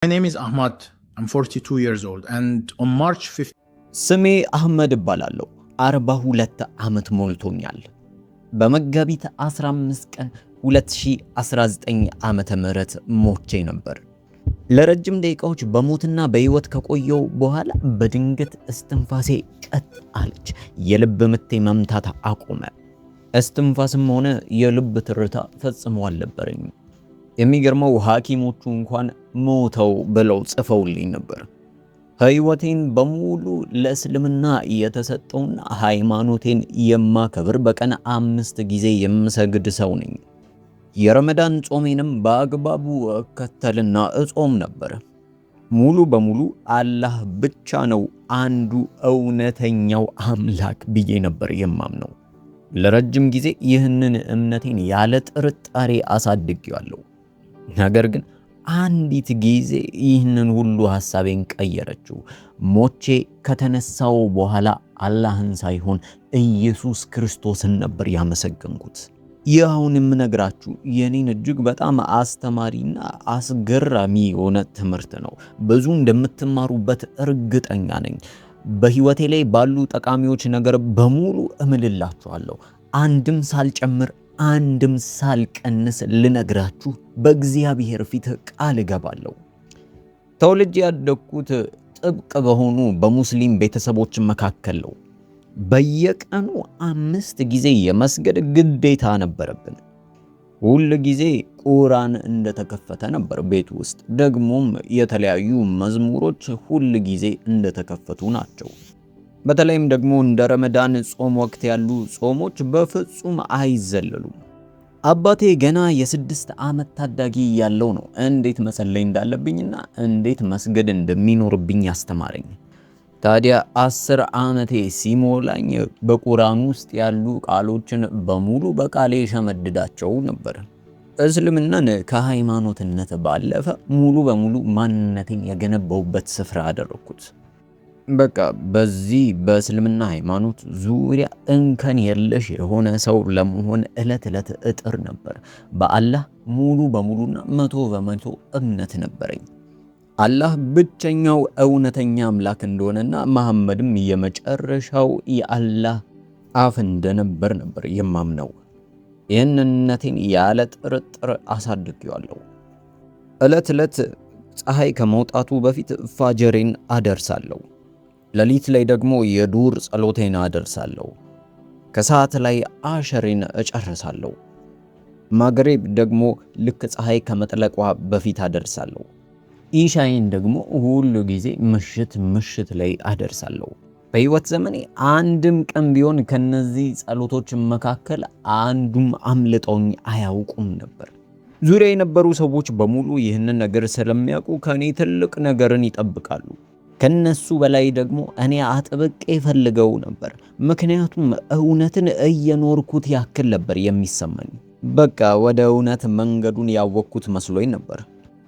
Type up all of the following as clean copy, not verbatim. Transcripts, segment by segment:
My name is Ahmad. I'm 42 years old and on March 15 ስሜ አህመድ እባላለሁ። 42 ዓመት ሞልቶኛል። በመጋቢት 15 ቀን 2019 ዓመተ ምህረት ሞቼ ነበር። ለረጅም ደቂቃዎች በሞትና በህይወት ከቆየው በኋላ በድንገት እስትንፋሴ ቀጥ አለች። የልብ ምቴ መምታት አቆመ። እስትንፋስም ሆነ የልብ ትርታ ፈጽሞ አልነበረኝም። የሚገርመው ሐኪሞቹ እንኳን ሞተው ብለው ጽፈውልኝ ነበር። ህይወቴን በሙሉ ለእስልምና የተሰጠውና ሃይማኖቴን የማከብር በቀን 5 ጊዜ የምሰግድ ሰው ነኝ። የረመዳን ጾሜንም በአግባቡ እከተልና እጾም ነበር። ሙሉ በሙሉ አላህ ብቻ ነው አንዱ እውነተኛው አምላክ ብዬ ነበር የማምነው። ለረጅም ጊዜ ይህንን እምነቴን ያለ ጥርጣሬ አሳድጌዋለሁ። ነገር ግን አንዲት ጊዜ ይህንን ሁሉ ሐሳቤን ቀየረችው። ሞቼ ከተነሳው በኋላ አላህን ሳይሆን ኢየሱስ ክርስቶስን ነበር ያመሰገንኩት። ይህ አሁን የምነግራችሁ የኔን እጅግ በጣም አስተማሪና አስገራሚ የሆነ ትምህርት ነው። ብዙ እንደምትማሩበት እርግጠኛ ነኝ። በህይወቴ ላይ ባሉ ጠቃሚዎች ነገር በሙሉ እምልላችኋለሁ። አንድም ሳልጨምር አንድም ሳልቀንስ ልነግራችሁ በእግዚአብሔር ፊት ቃል እገባለሁ። ተወልጄ ያደግኩት ጥብቅ በሆኑ በሙስሊም ቤተሰቦች መካከል ነው። በየቀኑ 5 ጊዜ የመስገድ ግዴታ ነበረብን። ሁል ጊዜ ቁርአን እንደተከፈተ ነበር ቤት ውስጥ። ደግሞም የተለያዩ መዝሙሮች ሁል ጊዜ እንደተከፈቱ ናቸው። በተለይም ደግሞ እንደ ረመዳን ጾም ወቅት ያሉ ጾሞች በፍጹም አይዘለሉም። አባቴ ገና የ6 ዓመት ታዳጊ ያለው ነው እንዴት መጸለይ እንዳለብኝና እንዴት መስገድ እንደሚኖርብኝ ያስተማረኝ። ታዲያ 10 ዓመቴ ሲሞላኝ በቁርአን ውስጥ ያሉ ቃሎችን በሙሉ በቃሌ ሸመድዳቸው ነበር። እስልምናን ከሃይማኖትነት ባለፈ ሙሉ በሙሉ ማንነቴን የገነባውበት ስፍራ አደረኩት። በቃ በዚህ በእስልምና ሃይማኖት ዙሪያ እንከን የለሽ የሆነ ሰው ለመሆን ዕለት እጥር ነበር። በአላህ ሙሉ በሙሉና 100% እምነት ነበረኝ። አላህ ብቸኛው እውነተኛ አምላክ እንደሆነና መሐመድም የመጨረሻው የአላህ አፍ እንደነበር ነበር የማምነው። ይህንነቴን ያለ ጥርጥር አሳድጌዋለሁ። ዕለት ፀሐይ ከመውጣቱ በፊት ፋጀሬን አደርሳለሁ። ሌሊት ላይ ደግሞ የዱር ጸሎቴን አደርሳለሁ። ከሰዓት ላይ አሸሬን እጨርሳለሁ። ማግሪብ ደግሞ ልክ ፀሐይ ከመጥለቋ በፊት አደርሳለሁ። ኢሻዬን ደግሞ ሁሉ ጊዜ ምሽት ላይ አደርሳለሁ። በህይወት ዘመኔ አንድም ቀን ቢሆን ከነዚህ ጸሎቶች መካከል አንዱም አምልጠውኝ አያውቁም ነበር። ዙሪያ የነበሩ ሰዎች በሙሉ ይህንን ነገር ስለሚያውቁ ከኔ ትልቅ ነገርን ይጠብቃሉ። ከነሱ በላይ ደግሞ እኔ አጥብቄ ፈልገው ነበር። ምክንያቱም እውነትን እየኖርኩት ያክል ነበር የሚሰማኝ። በቃ ወደ እውነት መንገዱን ያወቅኩት መስሎኝ ነበር።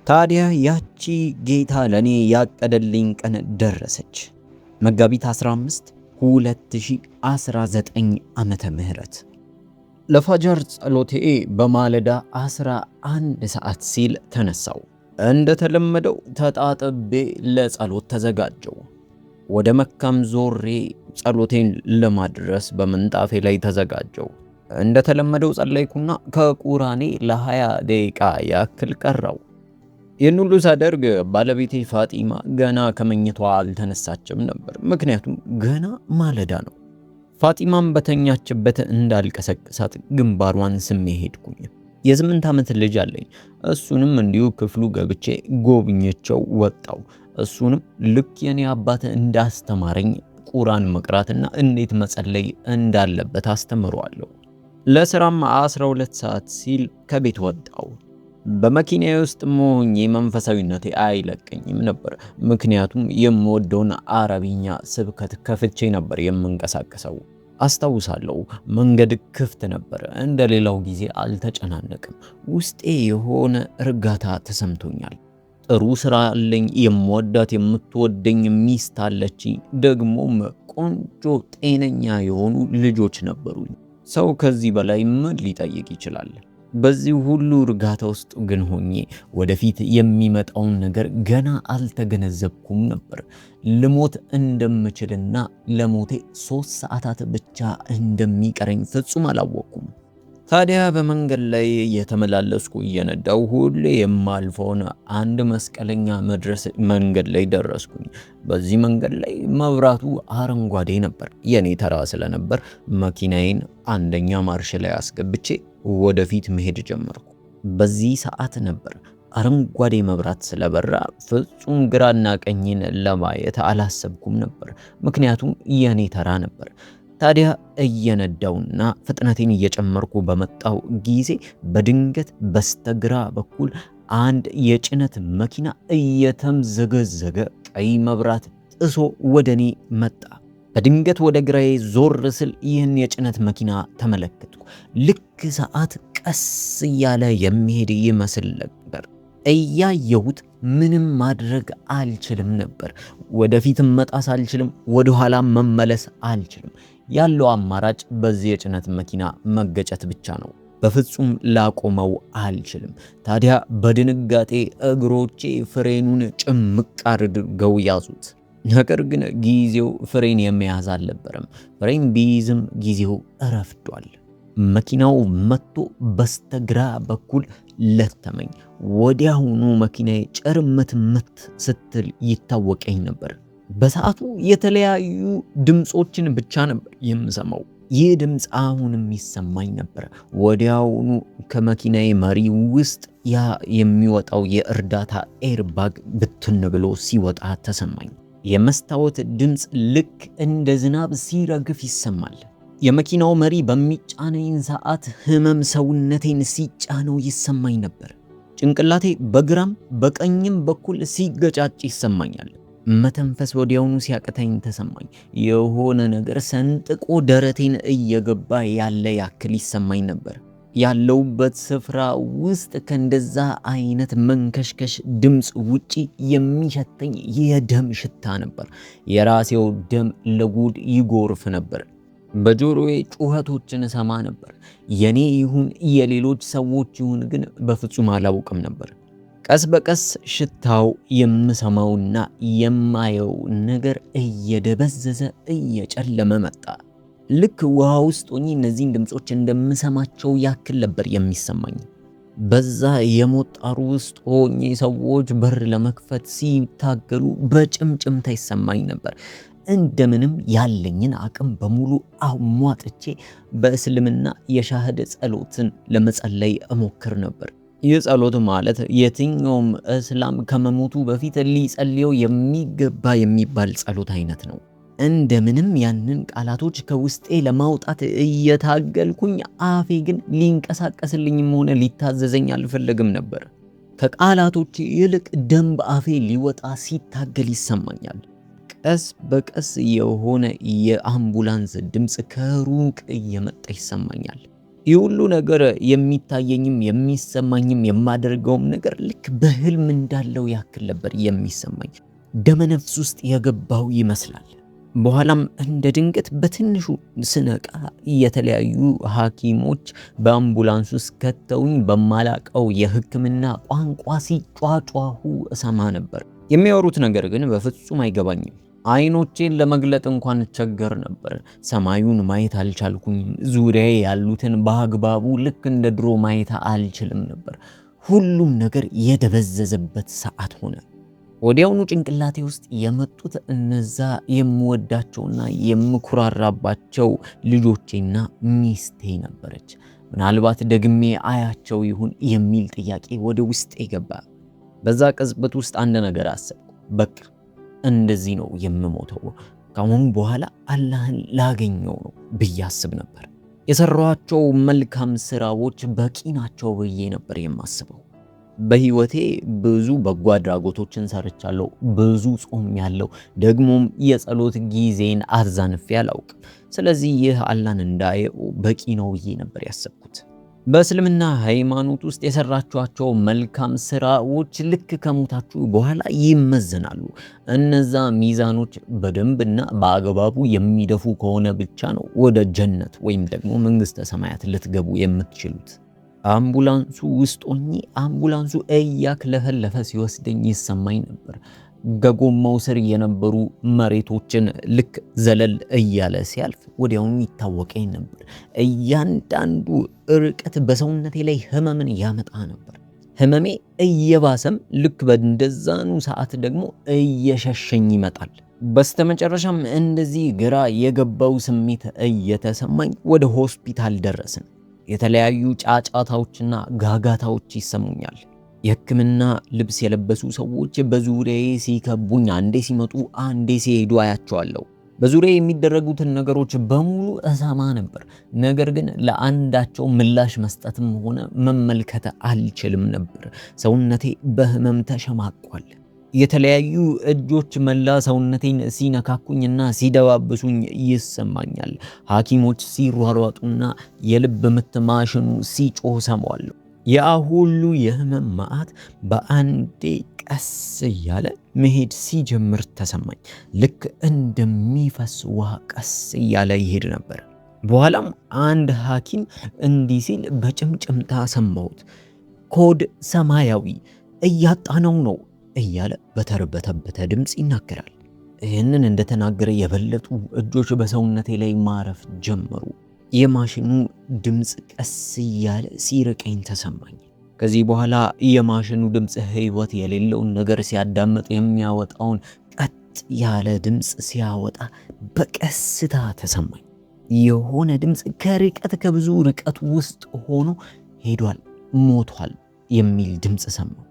ታዲያ ያቺ ጌታ ለኔ ያቀደልኝ ቀን ደረሰች። መጋቢት 15 2019 ዓመተ ምህረት ለፋጀር ጸሎቴ በማለዳ 11 ሰዓት ሲል ተነሳው። እንደተለመደው ተጣጥቤ ለጸሎት ተዘጋጀው። ወደ መካም ዞሬ ጸሎቴን ለማድረስ በመንጣፌ ላይ ተዘጋጀው። እንደተለመደው ጸለይኩና ከቁርአኔ ለ20 ደቂቃ ያክል ቀራው። ይህን ሁሉ ሳደርግ ባለቤቴ ፋጢማ ገና ከመኝታዋ አልተነሳችም ነበር። ምክንያቱም ገና ማለዳ ነው። ፋጢማም በተኛችበት እንዳልቀሰቅሳት ግንባሯን ስሜ ሄድኩኝ። የ8 ዓመት ልጅ አለኝ። እሱንም እንዲሁ ክፍሉ ገብቼ ጎብኘቸው ወጣው። እሱንም ልክ የኔ አባት እንዳስተማረኝ ቁርአን መቅራትና እንዴት መጸለይ እንዳለበት አስተምረዋለሁ። ለስራም 12 ሰዓት ሲል ከቤት ወጣው። በመኪናዬ ውስጥ መሆኜ መንፈሳዊነቴ አይለቀኝም ነበር። ምክንያቱም የምወደውን አረብኛ ስብከት ከፍቼ ነበር የምንቀሳቀሰው። አስታውሳለሁ መንገድ ክፍት ነበር። እንደሌላው ጊዜ አልተጨናነቅም። ውስጤ የሆነ እርጋታ ተሰምቶኛል። ጥሩ ስራ አለኝ። የምወዳት የምትወደኝ ሚስት አለችኝ። ደግሞም ቆንጆ ጤነኛ የሆኑ ልጆች ነበሩኝ። ሰው ከዚህ በላይ ምን ሊጠይቅ ይችላል? በዚህ ሁሉ እርጋታ ውስጥ ግን ሆኜ ወደፊት የሚመጣውን ነገር ገና አልተገነዘብኩም ነበር። ልሞት እንደምችልና ለሞቴ 3 ሰዓታት ብቻ እንደሚቀረኝ ፍጹም አላወቅኩም። ታዲያ በመንገድ ላይ የተመላለስኩ እየነዳው ሁሌ የማልፈውን አንድ መስቀለኛ መድረስ መንገድ ላይ ደረስኩኝ። በዚህ መንገድ ላይ መብራቱ አረንጓዴ ነበር። የኔ ተራ ስለነበር መኪናዬን አንደኛ ማርሽ ላይ አስገብቼ ወደፊት መሄድ ጀመርኩ። በዚህ ሰዓት ነበር አረንጓዴ መብራት ስለበራ ፍጹም ግራና ቀኝን ለማየት አላሰብኩም ነበር፣ ምክንያቱም የኔ ተራ ነበር። ታዲያ እየነዳውና ፍጥነቴን እየጨመርኩ በመጣው ጊዜ በድንገት በስተግራ በኩል አንድ የጭነት መኪና እየተምዘገዘገ ቀይ መብራት ጥሶ ወደኔ መጣ። በድንገት ወደ ግራዬ ዞር ስል ይህን የጭነት መኪና ተመለከትኩ። ልክ ሰዓት ቀስ እያለ የሚሄድ ይመስል ነበር። እያየሁት ምንም ማድረግ አልችልም ነበር። ወደፊትም መጣስ አልችልም፣ ወደ ኋላ መመለስ አልችልም። ያለው አማራጭ በዚህ የጭነት መኪና መገጨት ብቻ ነው። በፍጹም ላቆመው አልችልም። ታዲያ በድንጋጤ እግሮቼ ፍሬኑን ጭምቅ አድርገው ያዙት። ነገር ግን ጊዜው ፍሬን የመያዝ አልነበረም። ፍሬን ቢይዝም ጊዜው ረፍዷል። መኪናው መጥቶ በስተግራ በኩል ለተመኝ። ወዲያውኑ መኪናዬ ጭርምትምት ስትል ይታወቀኝ ነበር። በሰዓቱ የተለያዩ ድምጾችን ብቻ ነበር የምሰማው። ይህ ድምፅ አሁንም ይሰማኝ ነበር። ወዲያውኑ ከመኪናዬ መሪ ውስጥ ያ የሚወጣው የእርዳታ ኤርባግ ብትን ብሎ ሲወጣ ተሰማኝ። የመስታወት ድምፅ ልክ እንደ ዝናብ ሲረግፍ ይሰማል። የመኪናው መሪ በሚጫነኝ ሰዓት ህመም ሰውነቴን ሲጫነው ይሰማኝ ነበር። ጭንቅላቴ በግራም በቀኝም በኩል ሲገጫጭ ይሰማኛል። መተንፈስ ወዲያውኑ ሲያቅተኝ ተሰማኝ። የሆነ ነገር ሰንጥቆ ደረቴን እየገባ ያለ ያክል ይሰማኝ ነበር። ያለውበት ስፍራ ውስጥ ከእንደዛ አይነት መንከሽከሽ ድምፅ ውጪ የሚሸተኝ የደም ሽታ ነበር። የራሴው ደም ለጉድ ይጎርፍ ነበር። በጆሮዬ ጩኸቶችን ሰማ ነበር። የኔ ይሁን የሌሎች ሰዎች ይሁን ግን በፍጹም አላውቅም ነበር። ቀስ በቀስ ሽታው የምሰማውና የማየው ነገር እየደበዘዘ እየጨለመ መጣ። ልክ ውሃ ውስጥ ሆኜ እነዚህን ድምጾች እንደምሰማቸው ያክል ነበር የሚሰማኝ። በዛ የሞት ጣሩ ውስጥ ሆኜ ሰዎች በር ለመክፈት ሲታገሉ በጭምጭምታ ይሰማኝ ነበር። እንደምንም ያለኝን አቅም በሙሉ አሟጥቼ በእስልምና የሻህድ ጸሎትን ለመጸለይ እሞክር ነበር። ይህ ጸሎት ማለት የትኛውም እስላም ከመሞቱ በፊት ሊጸልየው የሚገባ የሚባል ጸሎት አይነት ነው። እንደምንም ያንን ቃላቶች ከውስጤ ለማውጣት እየታገልኩኝ አፌ ግን ሊንቀሳቀስልኝም ሆነ ሊታዘዘኝ አልፈለግም ነበር። ከቃላቶች ይልቅ ደም በአፌ ሊወጣ ሲታገል ይሰማኛል። ቀስ በቀስ የሆነ የአምቡላንስ ድምፅ ከሩቅ እየመጣ ይሰማኛል። ይህ ሁሉ ነገር የሚታየኝም የሚሰማኝም የማደርገውም ነገር ልክ በህልም እንዳለው ያክል ነበር የሚሰማኝ። ደመነፍስ ውስጥ የገባው ይመስላል። በኋላም እንደ ድንገት በትንሹ ስነቃ የተለያዩ ሐኪሞች በአምቡላንስ ውስጥ ከተውኝ በማላቀው የሕክምና ቋንቋ ሲጯጯሁ እሰማ ነበር። የሚያወሩት ነገር ግን በፍጹም አይገባኝም። አይኖቼን ለመግለጥ እንኳን ቸገር ነበር። ሰማዩን ማየት አልቻልኩኝም። ዙሪያዬ ያሉትን በአግባቡ ልክ እንደ ድሮ ማየት አልችልም ነበር። ሁሉም ነገር የደበዘዘበት ሰዓት ሆነ። ወዲያውኑ ጭንቅላቴ ውስጥ የመጡት እነዛ የምወዳቸውና የምኩራራባቸው ልጆቼና ሚስቴ ነበረች። ምናልባት ደግሜ አያቸው ይሁን የሚል ጥያቄ ወደ ውስጤ ገባ። በዛ ቅጽበት ውስጥ አንድ ነገር አሰብኩ። በቃ እንደዚህ ነው የምሞተው፣ ከአሁን በኋላ አላህን ላገኘው ነው ብዬ አስብ ነበር። የሰራኋቸው መልካም ስራዎች በቂ ናቸው ብዬ ነበር የማስበው። በህይወቴ ብዙ በጎ አድራጎቶችን ሰርቻለሁ። ብዙ ጾም ያለው ደግሞም የጸሎት ጊዜን አዛንፌ አላውቅም። ስለዚህ ይህ አላህን እንዳየው በቂ ነው ብዬ ነበር ያሰብኩት። በእስልምና ሃይማኖት ውስጥ የሰራችኋቸው መልካም ስራዎች ልክ ከሞታችሁ በኋላ ይመዘናሉ። እነዛ ሚዛኖች በደንብና በአግባቡ የሚደፉ ከሆነ ብቻ ነው ወደ ጀነት ወይም ደግሞ መንግስተ ሰማያት ልትገቡ የምትችሉት። አምቡላንሱ ውስጥ ሆኜ አምቡላንሱ እያክለፈለፈ ሲወስደኝ ይሰማኝ ነበር። ከጎማው ስር የነበሩ መሬቶችን ልክ ዘለል እያለ ሲያልፍ ወዲያውኑ ይታወቀኝ ነበር። እያንዳንዱ ርቀት በሰውነቴ ላይ ህመምን ያመጣ ነበር። ህመሜ እየባሰም ልክ በእንደዛኑ ሰዓት ደግሞ እየሸሸኝ ይመጣል። በስተመጨረሻም እንደዚህ ግራ የገባው ስሜት እየተሰማኝ ወደ ሆስፒታል ደረስን። የተለያዩ ጫጫታዎችና ጋጋታዎች ይሰሙኛል። የሕክምና ልብስ የለበሱ ሰዎች በዙሪያዬ ሲከቡኝ አንዴ ሲመጡ አንዴ ሲሄዱ አያቸዋለሁ። በዙሪያዬ የሚደረጉትን ነገሮች በሙሉ እሰማ ነበር። ነገር ግን ለአንዳቸው ምላሽ መስጠትም ሆነ መመልከት አልችልም ነበር። ሰውነቴ በህመም ተሸማቋል። የተለያዩ እጆች መላ ሰውነቴን ሲነካኩኝና ሲደባብሱኝ ይሰማኛል። ሐኪሞች ሲሯሯጡና የልብ ምት ማሽኑ ሲጮህ ሰማዋለሁ። ያ ሁሉ የህመም መዓት በአንዴ ቀስ እያለ መሄድ ሲጀምር ተሰማኝ። ልክ እንደሚፈስ ውሃ ቀስ እያለ ይሄድ ነበር። በኋላም አንድ ሐኪም እንዲህ ሲል በጭምጭምታ ሰማሁት። ኮድ ሰማያዊ እያጣነው ነው እያለ በተርበተበተ ድምፅ ይናገራል። ይህንን እንደተናገረ የበለጡ እጆች በሰውነቴ ላይ ማረፍ ጀመሩ። የማሽኑ ድምፅ ቀስ እያለ ሲርቀኝ ተሰማኝ። ከዚህ በኋላ የማሽኑ ድምፅ ህይወት የሌለውን ነገር ሲያዳምጥ የሚያወጣውን ቀጥ ያለ ድምፅ ሲያወጣ በቀስታ ተሰማኝ። የሆነ ድምፅ ከርቀት ከብዙ ርቀት ውስጥ ሆኖ ሄዷል፣ ሞቷል የሚል ድምፅ ሰማሁ።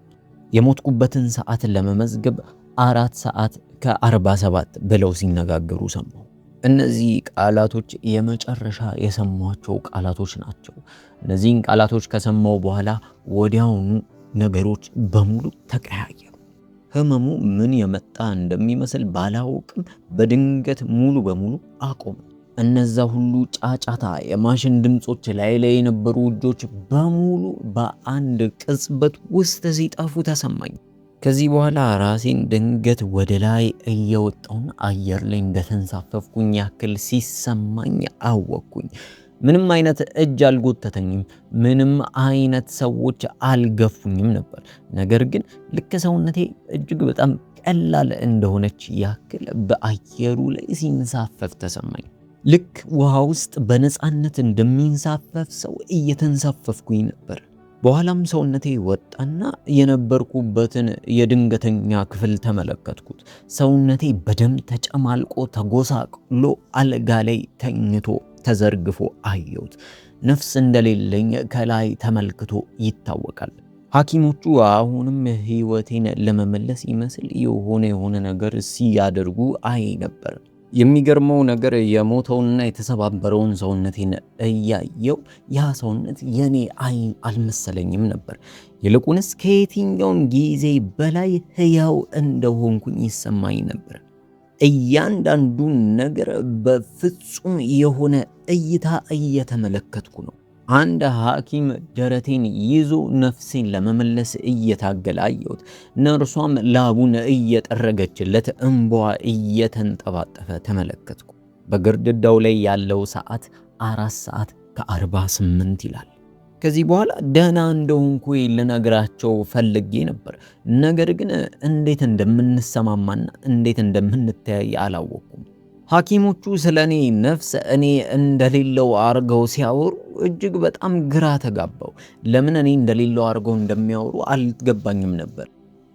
የሞትኩበትን ሰዓት ለመመዝገብ 4 ሰዓት ከ47 ብለው ሲነጋገሩ ሰማሁ። እነዚህ ቃላቶች የመጨረሻ የሰማቸው ቃላቶች ናቸው። እነዚህን ቃላቶች ከሰማው በኋላ ወዲያውኑ ነገሮች በሙሉ ተቀያየሩ። ህመሙ ምን የመጣ እንደሚመስል ባላውቅም በድንገት ሙሉ በሙሉ አቆመ። እነዛ ሁሉ ጫጫታ፣ የማሽን ድምጾች፣ ላይ የነበሩ እጆች በሙሉ በአንድ ቅጽበት ውስጥ ሲጠፉ ተሰማኝ። ከዚህ በኋላ ራሴን ድንገት ወደ ላይ እየወጣውን አየር ላይ እንደተንሳፈፍኩኝ ያክል ሲሰማኝ አወቅኩኝ። ምንም አይነት እጅ አልጎተተኝም። ምንም አይነት ሰዎች አልገፉኝም ነበር። ነገር ግን ልክ ሰውነቴ እጅግ በጣም ቀላል እንደሆነች ያክል በአየሩ ላይ ሲንሳፈፍ ተሰማኝ። ልክ ውሃ ውስጥ በነፃነት እንደሚንሳፈፍ ሰው እየተንሳፈፍኩኝ ነበር። በኋላም ሰውነቴ ወጣና የነበርኩበትን የድንገተኛ ክፍል ተመለከትኩት። ሰውነቴ በደም ተጨማልቆ ተጎሳቅሎ አልጋ ላይ ተኝቶ ተዘርግፎ አየሁት። ነፍስ እንደሌለኝ ከላይ ተመልክቶ ይታወቃል። ሐኪሞቹ አሁንም ህይወቴን ለመመለስ ይመስል የሆነ ነገር ሲያደርጉ አይ ነበር። የሚገርመው ነገር የሞተውንና የተሰባበረውን ሰውነቴን እያየው ያ ሰውነት የኔ አልመሰለኝም ነበር። ይልቁንስ ከየትኛውም ጊዜ በላይ ህያው እንደሆንኩኝ ይሰማኝ ነበር። እያንዳንዱን ነገር በፍጹም የሆነ እይታ እየተመለከትኩ ነው። አንድ ሐኪም ደረቴን ይዞ ነፍሴን ለመመለስ እየታገለ አየሁት። ነርሷም ላቡን እየጠረገችለት እንባዋ እየተንጠባጠፈ ተመለከትኩ። በግድግዳው ላይ ያለው ሰዓት 4 ሰዓት ከ48 ይላል። ከዚህ በኋላ ደህና እንደሆንኩ ልነግራቸው ፈልጌ ነበር። ነገር ግን እንዴት እንደምንሰማማና እንዴት እንደምንተያይ አላወቅኩም። ሐኪሞቹ ስለኔ ነፍስ እኔ እንደሌለው አርገው ሲያወሩ እጅግ በጣም ግራ ተጋባው። ለምን እኔ እንደሌለው አርገው እንደሚያወሩ አልገባኝም ነበር።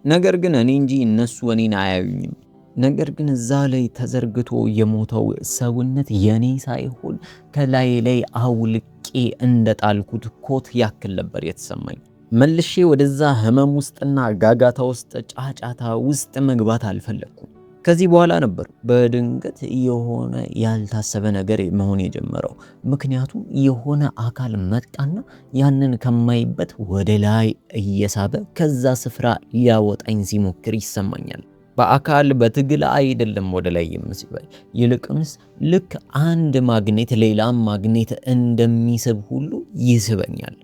ነገር ግን እኔ እንጂ እነሱ እኔን አያዩኝም። ነገር ግን እዛ ላይ ተዘርግቶ የሞተው ሰውነት የኔ ሳይሆን ከላይ ላይ አውልቄ እንደጣልኩት ኮት ያክል ነበር የተሰማኝ። መልሼ ወደዛ ህመም ውስጥና ጋጋታ ውስጥ ጫጫታ ውስጥ መግባት አልፈለኩም። ከዚህ በኋላ ነበር በድንገት የሆነ ያልታሰበ ነገር መሆን የጀመረው። ምክንያቱም የሆነ አካል መጣና ያንን ከማይበት ወደ ላይ እየሳበ ከዛ ስፍራ ሊያወጣኝ ሲሞክር ይሰማኛል። በአካል በትግል አይደለም ወደ ላይ የምስበኝ፣ ይልቅንስ ልክ አንድ ማግኔት ሌላም ማግኔት እንደሚስብ ሁሉ ይስበኛል።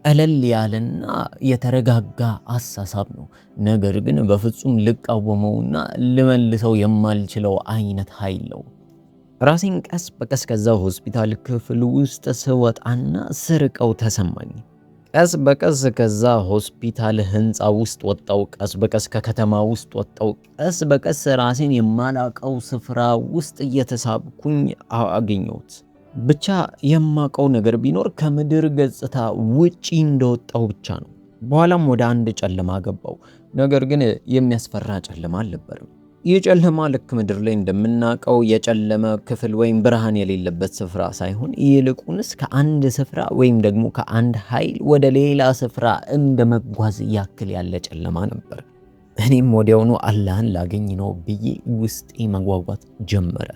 ቀለል ያለና የተረጋጋ አሳሳብ ነው። ነገር ግን በፍጹም ልቃወመውና ልመልሰው የማልችለው አይነት ኃይል ነው። ራሴን ቀስ በቀስ ከዛ ሆስፒታል ክፍል ውስጥ ስወጣና ስርቀው ተሰማኝ። ቀስ በቀስ ከዛ ሆስፒታል ህንፃ ውስጥ ወጣው። ቀስ በቀስ ከከተማ ውስጥ ወጣው። ቀስ በቀስ ራሴን የማላቀው ስፍራ ውስጥ እየተሳብኩኝ አገኘሁት። ብቻ የማቀው ነገር ቢኖር ከምድር ገጽታ ውጪ እንደወጣው ብቻ ነው። በኋላም ወደ አንድ ጨለማ ገባው። ነገር ግን የሚያስፈራ ጨለማ አልነበረም። ይህ ጨለማ ልክ ምድር ላይ እንደምናቀው የጨለመ ክፍል ወይም ብርሃን የሌለበት ስፍራ ሳይሆን ይልቁንስ ከአንድ ስፍራ ወይም ደግሞ ከአንድ ኃይል ወደ ሌላ ስፍራ እንደመጓዝ ያክል ያለ ጨለማ ነበር። እኔም ወዲያውኑ አላህን ላገኝ ነው ብዬ ውስጤ መጓጓት ጀመረ።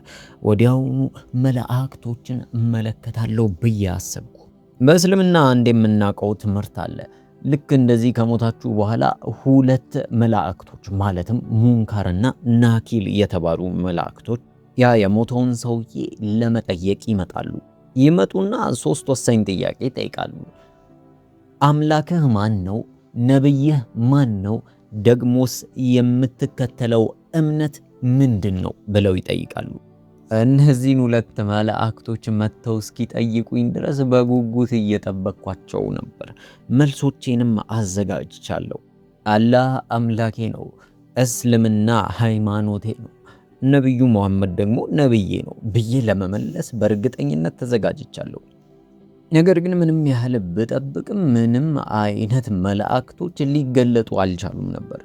ወዲያውኑ መላእክቶችን እመለከታለሁ ብዬ አሰብኩ። በእስልምና አንድ የምናውቀው ትምህርት አለ። ልክ እንደዚህ ከሞታችሁ በኋላ ሁለት መላእክቶች ማለትም ሙንካርና ናኪል የተባሉ መላእክቶች ያ የሞተውን ሰውዬ ለመጠየቅ ይመጣሉ። ይመጡና 3 ወሳኝ ጥያቄ ይጠይቃሉ። አምላክህ ማን ነው? ነብይህ ማን ነው? ደግሞስ የምትከተለው እምነት ምንድን ነው ብለው ይጠይቃሉ። እነዚህን ሁለት መላእክቶች መጥተው እስኪጠይቁኝ ድረስ በጉጉት እየጠበቅኳቸው ነበር። መልሶቼንም አዘጋጅቻለሁ። አላህ አምላኬ ነው፣ እስልምና ሃይማኖቴ ነው፣ ነብዩ መሐመድ ደግሞ ነብዬ ነው ብዬ ለመመለስ በእርግጠኝነት ተዘጋጅቻለሁ። ነገር ግን ምንም ያህል ብጠብቅም ምንም አይነት መላእክቶች ሊገለጡ አልቻሉም ነበር።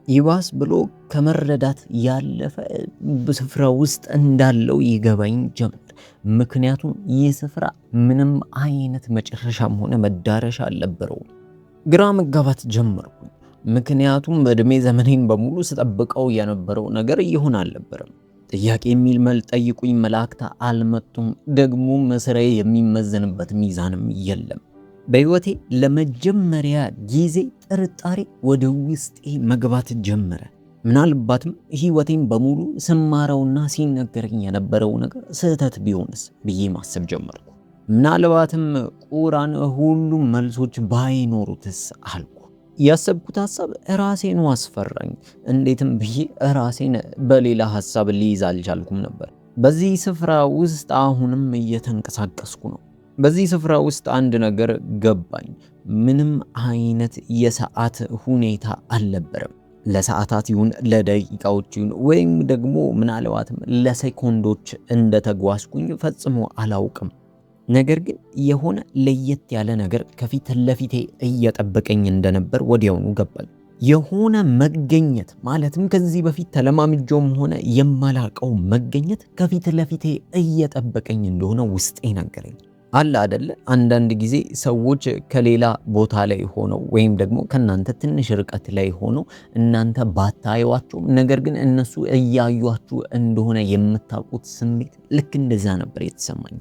ይባስ ብሎ ከመረዳት ያለፈ በስፍራ ውስጥ እንዳለው ይገባኝ ጀመር። ምክንያቱም ይህ ስፍራ ምንም አይነት መጨረሻም ሆነ መዳረሻ አልነበረውም። ግራ መጋባት ጀመርኩኝ። ምክንያቱም በእድሜ ዘመኔን በሙሉ ስጠብቀው የነበረው ነገር እየሆነ አልነበረም። ጥያቄ ጠይቁኝ መላእክት አልመጡም። ደግሞ መስራዬ የሚመዘንበት ሚዛንም የለም። በህይወቴ ለመጀመሪያ ጊዜ ጥርጣሬ ወደ ውስጤ መግባት ጀመረ። ምናልባትም ህይወቴን በሙሉ ስማረውና ሲነገረኝ የነበረው ነገር ስህተት ቢሆንስ ብዬ ማሰብ ጀመርኩ። ምናልባትም ቁርአን ሁሉም መልሶች ባይኖሩትስ አልኩ። ያሰብኩት ሐሳብ ራሴን አስፈራኝ። እንዴትም ብዬ ራሴን በሌላ ሐሳብ ሊይዝ አልቻልኩም ነበር። በዚህ ስፍራ ውስጥ አሁንም እየተንቀሳቀስኩ ነው። በዚህ ስፍራ ውስጥ አንድ ነገር ገባኝ። ምንም አይነት የሰዓት ሁኔታ አልነበረም። ለሰዓታት ይሁን ለደቂቃዎች ይሁን ወይም ደግሞ ምናልባትም ለሴኮንዶች እንደተጓዝኩኝ ፈጽሞ አላውቅም። ነገር ግን የሆነ ለየት ያለ ነገር ከፊት ለፊቴ እየጠበቀኝ እንደነበር ወዲያውኑ ገባኝ። የሆነ መገኘት ማለትም ከዚህ በፊት ተለማምጆም ሆነ የማላቀው መገኘት ከፊት ለፊቴ እየጠበቀኝ እንደሆነ ውስጤ ነገረኝ። አለ አይደለ? አንዳንድ ጊዜ ሰዎች ከሌላ ቦታ ላይ ሆነው ወይም ደግሞ ከናንተ ትንሽ ርቀት ላይ ሆነው እናንተ ባታዩዋቸው ነገር ግን እነሱ እያዩአችሁ እንደሆነ የምታውቁት ስሜት ልክ እንደዛ ነበር የተሰማኝ።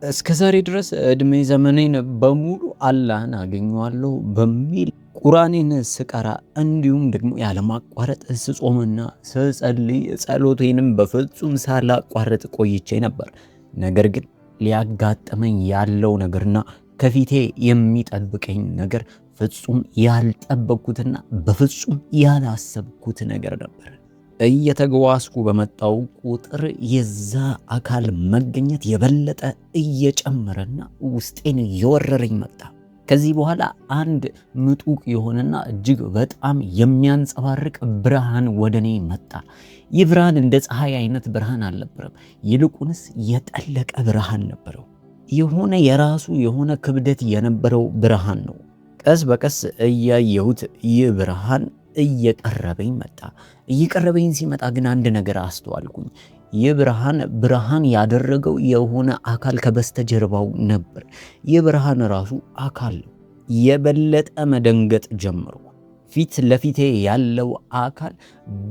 እስከዛሬ ድረስ እድሜ ዘመኔን በሙሉ አላህን አገኘዋለሁ በሚል ቁርአኔን ስቀራ እንዲሁም ደግሞ ያለማቋረጥ ስጾምና ስጸልይ ጸሎቴንም በፍጹም ሳላቋረጥ ቆይቼ ነበር። ነገር ግን ሊያጋጥመኝ ያለው ነገርና ከፊቴ የሚጠብቀኝ ነገር ፍጹም ያልጠበቅኩትና በፍጹም ያላሰብኩት ነገር ነበር። እየተጓዝኩ በመጣው ቁጥር የዛ አካል መገኘት የበለጠ እየጨመረና ውስጤን እየወረረኝ መጣ። ከዚህ በኋላ አንድ ምጡቅ የሆነና እጅግ በጣም የሚያንጸባርቅ ብርሃን ወደኔ መጣ። ይህ ብርሃን እንደ ፀሐይ አይነት ብርሃን አልነበረም። ይልቁንስ የጠለቀ ብርሃን ነበረው። የሆነ የራሱ የሆነ ክብደት የነበረው ብርሃን ነው። ቀስ በቀስ እያየሁት ይህ ብርሃን እየቀረበኝ መጣ። እየቀረበኝ ሲመጣ ግን አንድ ነገር አስተዋልኩኝ። ይህ ብርሃን ያደረገው የሆነ አካል ከበስተጀርባው ነበር። ይህ ብርሃን ራሱ አካል ነው። የበለጠ መደንገጥ ጀመርኩ። ፊት ለፊቴ ያለው አካል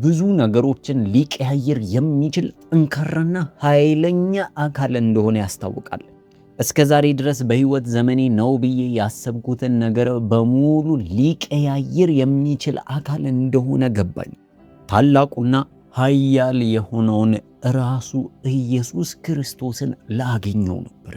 ብዙ ነገሮችን ሊቀያየር የሚችል ጠንካራና ኃይለኛ አካል እንደሆነ ያስታውቃል። እስከ ዛሬ ድረስ በህይወት ዘመኔ ነው ብዬ ያሰብኩትን ነገር በሙሉ ሊቀያየር የሚችል አካል እንደሆነ ገባኝ። ታላቁና ኃያል የሆነውን ራሱ ኢየሱስ ክርስቶስን ላገኘው ነበር።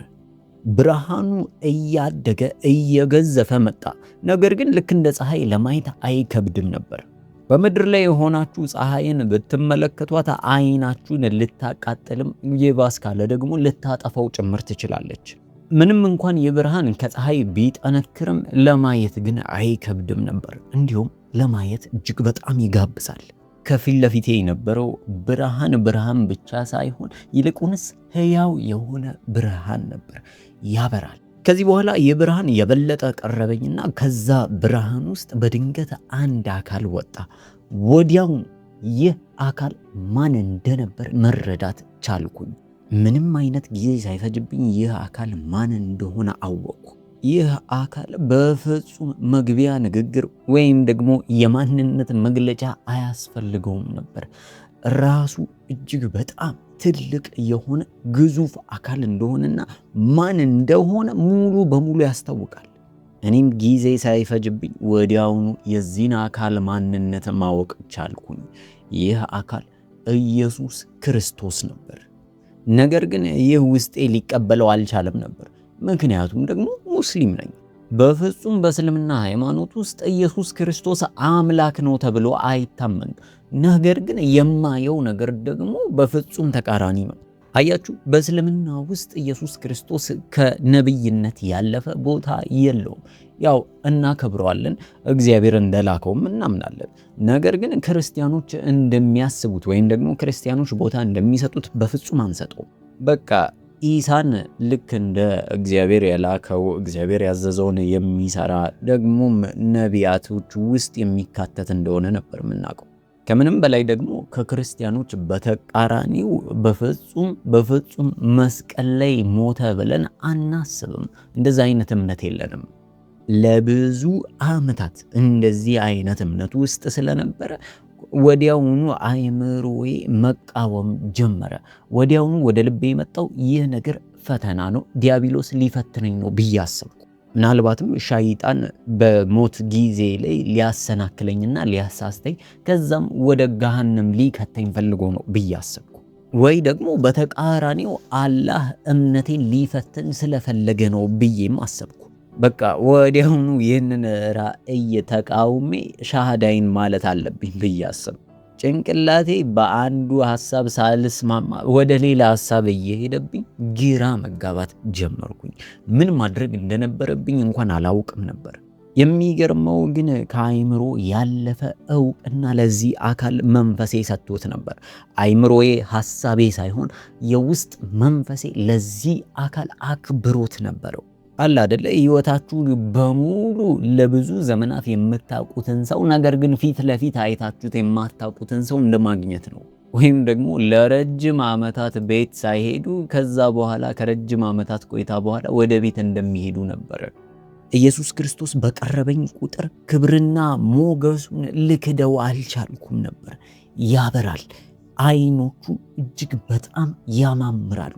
ብርሃኑ እያደገ እየገዘፈ መጣ። ነገር ግን ልክ እንደ ፀሐይ ለማየት አይከብድም ነበር። በምድር ላይ የሆናችሁ ፀሐይን ብትመለከቷት አይናችሁን ልታቃጥልም ይባስ ካለ ደግሞ ልታጠፋው ጭምር ትችላለች። ምንም እንኳን የብርሃን ከፀሐይ ቢጠነክርም ለማየት ግን አይከብድም ነበር። እንዲሁም ለማየት እጅግ በጣም ይጋብዛል። ከፊት ለፊቴ የነበረው ብርሃን ብቻ ሳይሆን ይልቁንስ ሕያው የሆነ ብርሃን ነበር፣ ያበራል። ከዚህ በኋላ የብርሃን የበለጠ ቀረበኝና ከዛ ብርሃን ውስጥ በድንገት አንድ አካል ወጣ። ወዲያው ይህ አካል ማን እንደነበር መረዳት ቻልኩኝ። ምንም አይነት ጊዜ ሳይፈጅብኝ ይህ አካል ማን እንደሆነ አወቅኩ። ይህ አካል በፍጹም መግቢያ ንግግር ወይም ደግሞ የማንነት መግለጫ አያስፈልገውም ነበር። ራሱ እጅግ በጣም ትልቅ የሆነ ግዙፍ አካል እንደሆነና ማን እንደሆነ ሙሉ በሙሉ ያስታውቃል። እኔም ጊዜ ሳይፈጅብኝ ወዲያውኑ የዚህን አካል ማንነት ማወቅ ቻልኩኝ። ይህ አካል ኢየሱስ ክርስቶስ ነበር። ነገር ግን ይህ ውስጤ ሊቀበለው አልቻለም ነበር። ምክንያቱም ደግሞ ሙስሊም ነኝ። በፍጹም በእስልምና ሃይማኖት ውስጥ ኢየሱስ ክርስቶስ አምላክ ነው ተብሎ አይታመንም። ነገር ግን የማየው ነገር ደግሞ በፍጹም ተቃራኒ ነው። አያችሁ፣ በእስልምና ውስጥ ኢየሱስ ክርስቶስ ከነብይነት ያለፈ ቦታ የለውም። ያው እናከብረዋለን፣ እግዚአብሔር እንደላከውም እናምናለን። ነገር ግን ክርስቲያኖች እንደሚያስቡት ወይም ደግሞ ክርስቲያኖች ቦታ እንደሚሰጡት በፍጹም አንሰጠውም። በቃ ኢሳን ልክ እንደ እግዚአብሔር የላከው እግዚአብሔር ያዘዘውን የሚሰራ ደግሞም ነቢያቶች ውስጥ የሚካተት እንደሆነ ነበር የምናውቀው። ከምንም በላይ ደግሞ ከክርስቲያኖች በተቃራኒው በፍጹም መስቀል ላይ ሞተ ብለን አናስብም። እንደዛ አይነት እምነት የለንም። ለብዙ ዓመታት እንደዚህ አይነት እምነት ውስጥ ስለነበረ ወዲያውኑ አይምሮዬ መቃወም ጀመረ። ወዲያውኑ ወደ ልቤ የመጣው ይህ ነገር ፈተና ነው፣ ዲያብሎስ ሊፈትነኝ ነው ብዬ አሰብኩ። ምናልባትም ሸይጣን በሞት ጊዜ ላይ ሊያሰናክለኝና ሊያሳስተኝ ከዛም ወደ ገሃነም ሊከተኝ ፈልጎ ነው ብዬ አሰብኩ። ወይ ደግሞ በተቃራኒው አላህ እምነቴን ሊፈትን ስለፈለገ ነው ብዬም አሰብኩ። በቃ ወዲያውኑ ይህንን ራእይ ተቃውሜ ሻሃዳይን ማለት አለብኝ ብዬ አሰብኩ። ጭንቅላቴ በአንዱ ሐሳብ ሳልስማማ ወደ ሌላ ሐሳብ እየሄደብኝ ግራ መጋባት ጀመርኩኝ። ምን ማድረግ እንደነበረብኝ እንኳን አላውቅም ነበር። የሚገርመው ግን ከአይምሮ ያለፈ እውቅና ለዚህ አካል መንፈሴ ሰጥቶት ነበር። አይምሮዬ ሐሳቤ ሳይሆን የውስጥ መንፈሴ ለዚህ አካል አክብሮት ነበረው። አለ አይደለ? ህይወታችሁ በሙሉ ለብዙ ዘመናት የምታውቁትን ሰው ነገር ግን ፊት ለፊት አይታችሁት የማታውቁትን ሰው እንደማግኘት ነው። ወይም ደግሞ ለረጅም ዓመታት ቤት ሳይሄዱ ከዛ በኋላ ከረጅም ዓመታት ቆይታ በኋላ ወደ ቤት እንደሚሄዱ ነበር። ኢየሱስ ክርስቶስ በቀረበኝ ቁጥር ክብርና ሞገሱን ልክደው አልቻልኩም ነበር። ያበራል። አይኖቹ እጅግ በጣም ያማምራሉ።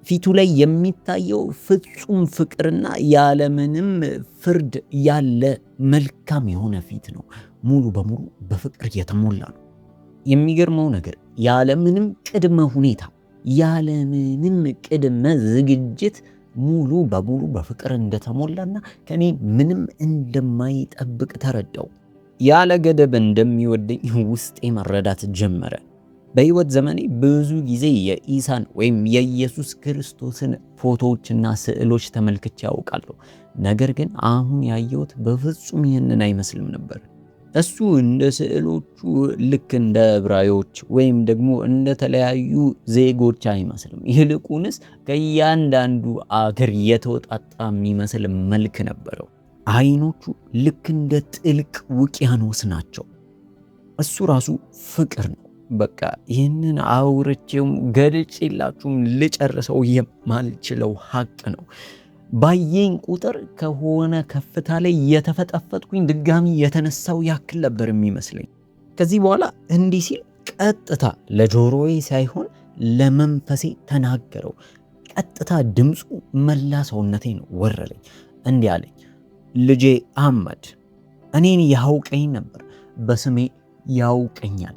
ፊቱ ላይ የሚታየው ፍጹም ፍቅርና ያለምንም ፍርድ ያለ መልካም የሆነ ፊት ነው። ሙሉ በሙሉ በፍቅር የተሞላ ነው። የሚገርመው ነገር ያለምንም ቅድመ ሁኔታ ያለምንም ቅድመ ዝግጅት ሙሉ በሙሉ በፍቅር እንደተሞላና ከኔ ምንም እንደማይጠብቅ ተረዳው። ያለ ገደብ እንደሚወደኝ ውስጤ መረዳት ጀመረ። በህይወት ዘመኔ ብዙ ጊዜ የኢሳን ወይም የኢየሱስ ክርስቶስን ፎቶዎችና ስዕሎች ተመልክቼ ያውቃለሁ። ነገር ግን አሁን ያየሁት በፍጹም ይህንን አይመስልም ነበር። እሱ እንደ ስዕሎቹ ልክ እንደ ዕብራዮች ወይም ደግሞ እንደ ተለያዩ ዜጎች አይመስልም። ይልቁንስ ከእያንዳንዱ አገር የተወጣጣ የሚመስል መልክ ነበረው። አይኖቹ ልክ እንደ ጥልቅ ውቅያኖስ ናቸው። እሱ ራሱ ፍቅር ነው። በቃ ይህንን አውርቼውም ገልጬላችሁም ልጨርሰው የማልችለው ሀቅ ነው። ባየኝ ቁጥር ከሆነ ከፍታ ላይ የተፈጠፈጥኩኝ ድጋሚ የተነሳው ያክል ነበር የሚመስለኝ። ከዚህ በኋላ እንዲህ ሲል ቀጥታ ለጆሮዬ ሳይሆን ለመንፈሴ ተናገረው። ቀጥታ ድምፁ መላ ሰውነቴን ወረረኝ። እንዲህ አለኝ፣ ልጄ አህመድ፣ እኔን ያውቀኝ ነበር፣ በስሜ ያውቀኛል።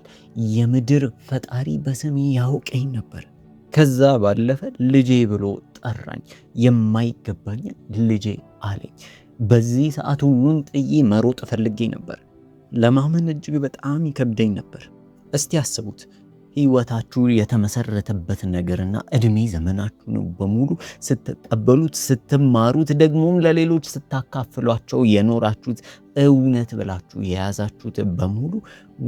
የምድር ፈጣሪ በስሜ ያውቀኝ ነበር። ከዛ ባለፈ ልጄ ብሎ ጠራኝ። የማይገባኝ ልጄ አለኝ። በዚህ ሰዓት ሁሉን ጥዬ መሮጥ ፈልጌ ነበር። ለማመን እጅግ በጣም ይከብደኝ ነበር። እስቲ አስቡት፣ ህይወታችሁ የተመሰረተበት ነገርና እድሜ ዘመናችሁን በሙሉ ስትቀበሉት፣ ስትማሩት፣ ደግሞም ለሌሎች ስታካፍሏቸው የኖራችሁት እውነት ብላችሁ የያዛችሁት በሙሉ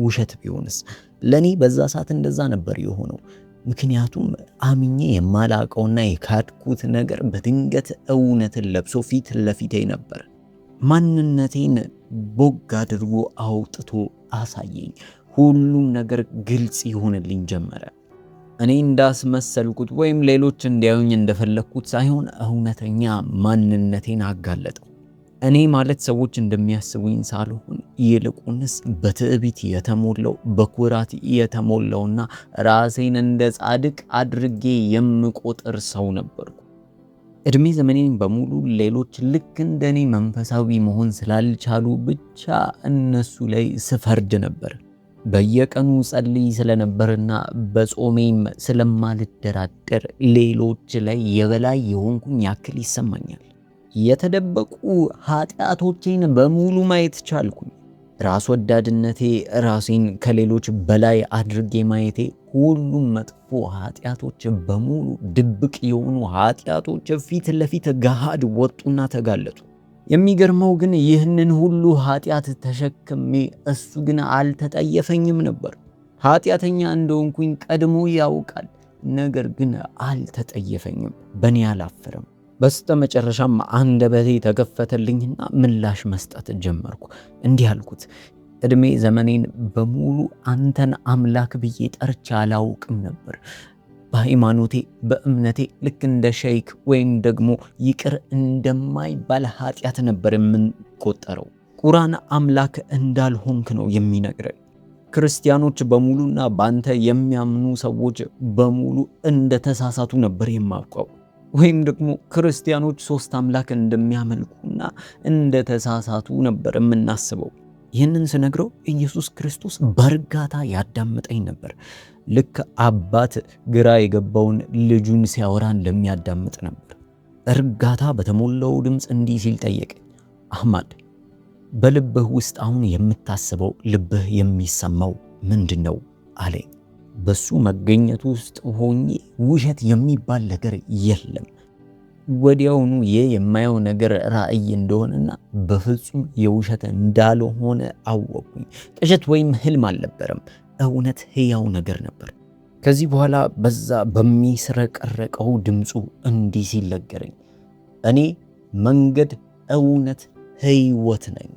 ውሸት ቢሆንስ? ለኔ በዛ ሰዓት እንደዛ ነበር የሆነው። ምክንያቱም አምኜ የማላቀውና የካድኩት ነገር በድንገት እውነትን ለብሶ ፊት ለፊቴ ነበር። ማንነቴን ቦግ አድርጎ አውጥቶ አሳየኝ። ሁሉም ነገር ግልጽ ይሆንልኝ ጀመረ። እኔ እንዳስመሰልኩት ወይም ሌሎች እንዲያዩኝ እንደፈለግኩት ሳይሆን እውነተኛ ማንነቴን አጋለጠው። እኔ ማለት ሰዎች እንደሚያስቡኝ ሳልሆን ይልቁንስ በትዕቢት የተሞላው በኩራት የተሞላውና ራሴን እንደ ጻድቅ አድርጌ የምቆጥር ሰው ነበርኩ። እድሜ ዘመኔን በሙሉ ሌሎች ልክ እንደኔ መንፈሳዊ መሆን ስላልቻሉ ብቻ እነሱ ላይ ስፈርድ ነበር። በየቀኑ ጸልይ ስለነበርና በጾሜም ስለማልደራደር ሌሎች ላይ የበላይ የሆንኩኝ ያክል ይሰማኛል። የተደበቁ ኃጢአቶቼን በሙሉ ማየት ቻልኩኝ። ራስ ወዳድነቴ፣ ራሴን ከሌሎች በላይ አድርጌ ማየቴ፣ ሁሉም መጥፎ ኃጢአቶች በሙሉ ድብቅ የሆኑ ኃጢአቶች ፊት ለፊት ገሃድ ወጡና ተጋለጡ። የሚገርመው ግን ይህንን ሁሉ ኃጢአት ተሸክሜ እሱ ግን አልተጠየፈኝም ነበር። ኃጢአተኛ እንደሆንኩኝ ቀድሞ ያውቃል። ነገር ግን አልተጠየፈኝም፣ በእኔ አላፈረም። በስተመጨረሻም አንደበቴ ተከፈተልኝና ምላሽ መስጠት ጀመርኩ። እንዲህ አልኩት፣ እድሜ ዘመኔን በሙሉ አንተን አምላክ ብዬ ጠርቼ አላውቅም ነበር። በሃይማኖቴ በእምነቴ ልክ እንደ ሸይክ ወይም ደግሞ ይቅር እንደማይባል ኃጢአት ነበር የምንቆጠረው። ቁርአን አምላክ እንዳልሆንክ ነው የሚነግረን። ክርስቲያኖች በሙሉና ባንተ የሚያምኑ ሰዎች በሙሉ እንደተሳሳቱ ነበር የማውቀው። ወይም ደግሞ ክርስቲያኖች ሶስት አምላክ እንደሚያመልኩና እንደተሳሳቱ ነበር የምናስበው። ይህንን ስነግረው ኢየሱስ ክርስቶስ በእርጋታ ያዳምጠኝ ነበር። ልክ አባት ግራ የገባውን ልጁን ሲያወራ እንደሚያዳምጥ ነበር። እርጋታ በተሞላው ድምፅ እንዲህ ሲል ጠየቀኝ፣ አህማድ፣ በልብህ ውስጥ አሁን የምታስበው ልብህ የሚሰማው ምንድን ነው አለኝ። በሱ መገኘት ውስጥ ሆኜ ውሸት የሚባል ነገር የለም። ወዲያውኑ ይህ የማየው ነገር ራእይ እንደሆነና በፍጹም የውሸት እንዳልሆነ አወቅኩኝ። ቅዠት ወይም ህልም አልነበረም፣ እውነት ህያው ነገር ነበር። ከዚህ በኋላ በዛ በሚስረቀረቀው ድምፁ እንዲህ ሲል ነገረኝ፣ እኔ መንገድ፣ እውነት፣ ህይወት ነኝ።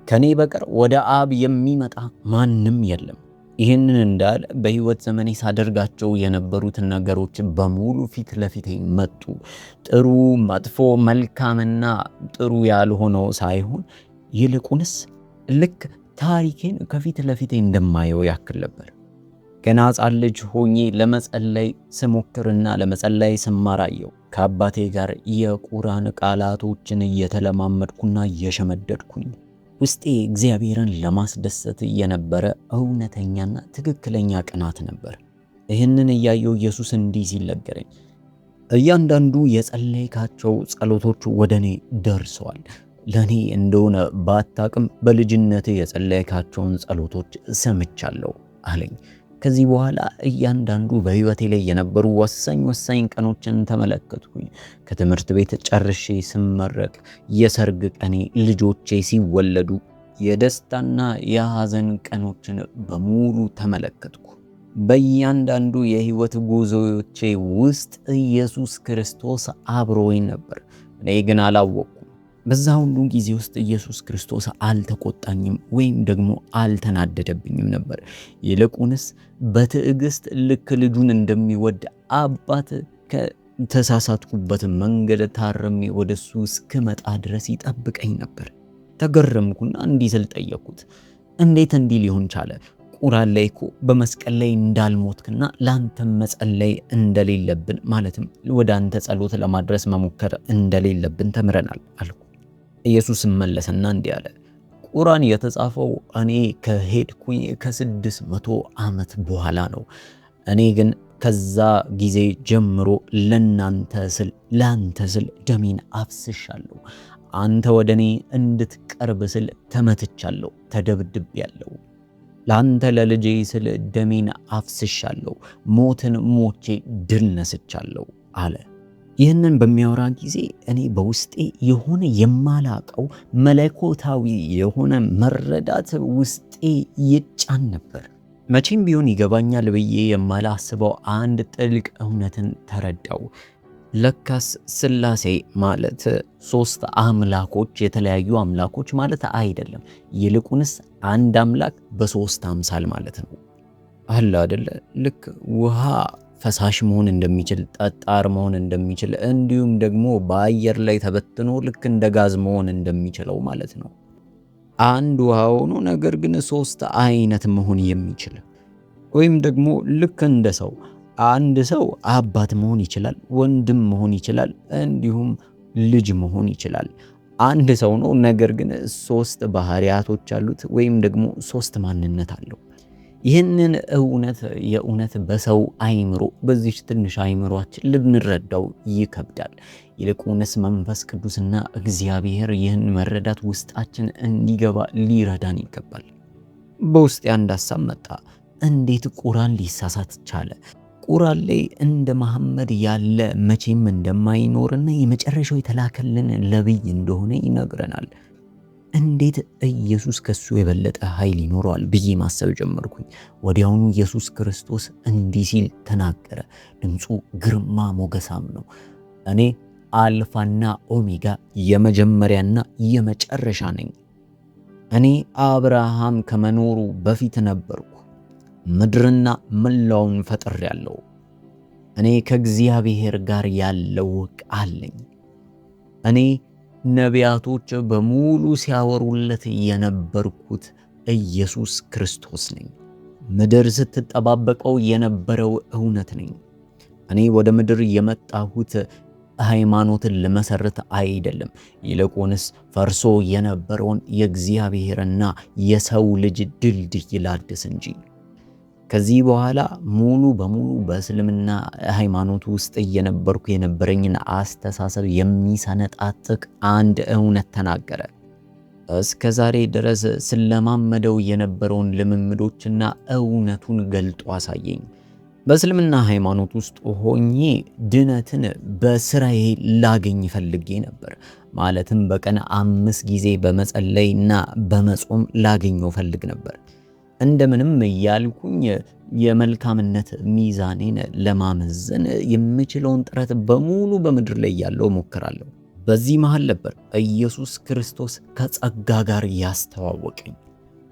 ከኔ በቀር ወደ አብ የሚመጣ ማንም የለም። ይህንን እንዳለ በህይወት ዘመኔ ሳደርጋቸው የነበሩትን ነገሮች በሙሉ ፊት ለፊቴ መጡ። ጥሩ፣ መጥፎ፣ መልካምና ጥሩ ያልሆነው ሳይሆን ይልቁንስ ልክ ታሪኬን ከፊት ለፊቴ እንደማየው ያክል ነበር። ገና ሕፃን ልጅ ሆኜ ለመጸለይ ስሞክርና ለመጸለይ ስማራየው ከአባቴ ጋር የቁርአን ቃላቶችን እየተለማመድኩና እየሸመደድኩኝ ውስጤ እግዚአብሔርን ለማስደሰት የነበረ እውነተኛና ትክክለኛ ቅናት ነበር። ይህንን እያየው ኢየሱስ እንዲህ ሲል ነገረኝ፣ እያንዳንዱ የጸለይካቸው ጸሎቶች ወደ እኔ ደርሰዋል። ለእኔ እንደሆነ ባታቅም በልጅነት የጸለይካቸውን ጸሎቶች ሰምቻለሁ አለኝ። ከዚህ በኋላ እያንዳንዱ በህይወቴ ላይ የነበሩ ወሳኝ ቀኖችን ተመለከትኩኝ። ከትምህርት ቤት ጨርሼ ስመረቅ፣ የሰርግ ቀኔ፣ ልጆቼ ሲወለዱ፣ የደስታና የሐዘን ቀኖችን በሙሉ ተመለከትኩ። በእያንዳንዱ የህይወት ጉዞዎቼ ውስጥ ኢየሱስ ክርስቶስ አብሮኝ ነበር። እኔ ግን አላወቅኩም። በዛ ሁሉ ጊዜ ውስጥ ኢየሱስ ክርስቶስ አልተቆጣኝም ወይም ደግሞ አልተናደደብኝም ነበር። ይልቁንስ በትዕግስት ልክ ልጁን እንደሚወድ አባት ከተሳሳትኩበት መንገድ ታርሜ ወደሱ እስክመጣ ድረስ ይጠብቀኝ ነበር። ተገረምኩና እንዲህ ስል ጠየቅኩት፣ እንዴት እንዲህ ሊሆን ቻለ? ቁርአን ላይ እኮ በመስቀል ላይ እንዳልሞትክና ለአንተም መጸለይ እንደሌለብን ማለትም ወደ አንተ ጸሎት ለማድረስ መሞከር እንደሌለብን ተምረናል አልኩ። ኢየሱስ መለሰና እንዲህ አለ፣ ቁርአን የተጻፈው እኔ ከሄድኩኝ ከ600 ዓመት በኋላ ነው። እኔ ግን ከዛ ጊዜ ጀምሮ ለአንተ ስል ደሜን አፍስሻለሁ። አንተ ወደ እኔ እንድትቀርብ ስል ተመትቻለሁ፣ ተደብድቤያለሁ። ለአንተ ለልጄ ስል ደሜን አፍስሻለሁ፣ ሞትን ሞቼ ድል ነስቻለሁ አለ። ይህንን በሚያወራ ጊዜ እኔ በውስጤ የሆነ የማላቀው መለኮታዊ የሆነ መረዳት ውስጤ ይጫን ነበር። መቼም ቢሆን ይገባኛል ብዬ የማላስበው አንድ ጥልቅ እውነትን ተረዳው። ለካስ ሥላሴ ማለት ሶስት አምላኮች፣ የተለያዩ አምላኮች ማለት አይደለም። ይልቁንስ አንድ አምላክ በሶስት አምሳል ማለት ነው። አለ አይደለ? ልክ ውሃ ፈሳሽ መሆን እንደሚችል፣ ጠጣር መሆን እንደሚችል፣ እንዲሁም ደግሞ በአየር ላይ ተበትኖ ልክ እንደ ጋዝ መሆን እንደሚችለው ማለት ነው። አንድ ውሃ ሆኖ ነገር ግን ሶስት አይነት መሆን የሚችል ወይም ደግሞ ልክ እንደ ሰው አንድ ሰው አባት መሆን ይችላል፣ ወንድም መሆን ይችላል፣ እንዲሁም ልጅ መሆን ይችላል። አንድ ሰው ነው፣ ነገር ግን ሶስት ባህሪያቶች አሉት ወይም ደግሞ ሶስት ማንነት አለው። ይህንን የእውነት በሰው አይምሮ በዚች ትንሽ አይምሮአችን ልንረዳው ይከብዳል። ይልቁንስ መንፈስ ቅዱስና እግዚአብሔር ይህን መረዳት ውስጣችን እንዲገባ ሊረዳን ይገባል። በውስጥ አንድ ሀሳብ መጣ። እንዴት ቁራን ሊሳሳት ቻለ? ቁራን ላይ እንደ መሐመድ ያለ መቼም እንደማይኖርና የመጨረሻው የተላከልን ነብይ እንደሆነ ይነግረናል። እንዴት ኢየሱስ ከሱ የበለጠ ኃይል ይኖረዋል ብዬ ማሰብ ጀመርኩኝ። ወዲያውኑ ኢየሱስ ክርስቶስ እንዲህ ሲል ተናገረ። ድምፁ ግርማ ሞገሳም ነው። እኔ አልፋና ኦሜጋ የመጀመሪያና የመጨረሻ ነኝ። እኔ አብርሃም ከመኖሩ በፊት ነበርኩ። ምድርና መላውን ፈጥሬያለሁ። እኔ ከእግዚአብሔር ጋር ያለው ቃል ነኝ። እኔ ነቢያቶች በሙሉ ሲያወሩለት የነበርኩት ኢየሱስ ክርስቶስ ነኝ። ምድር ስትጠባበቀው የነበረው እውነት ነኝ። እኔ ወደ ምድር የመጣሁት ሃይማኖትን ልመሰርት አይደለም፣ ይልቁንስ ፈርሶ የነበረውን የእግዚአብሔርና የሰው ልጅ ድልድይ ላድስ እንጂ። ከዚህ በኋላ ሙሉ በሙሉ በእስልምና ሃይማኖት ውስጥ እየነበርኩ የነበረኝን አስተሳሰብ የሚሰነጣጥቅ አንድ እውነት ተናገረ። እስከ ዛሬ ድረስ ስለማመደው የነበረውን ልምምዶችና እውነቱን ገልጦ አሳየኝ። በእስልምና ሃይማኖት ውስጥ ሆኜ ድነትን በስራዬ ላገኝ ፈልጌ ነበር። ማለትም በቀን 5 ጊዜ በመጸለይና በመጾም ላገኘው ፈልግ ነበር። እንደምንም እያልኩኝ የመልካምነት ሚዛኔን ለማመዘን የምችለውን ጥረት በሙሉ በምድር ላይ ያለው ሞክራለሁ። በዚህ መሃል ነበር ኢየሱስ ክርስቶስ ከጸጋ ጋር ያስተዋወቀኝ።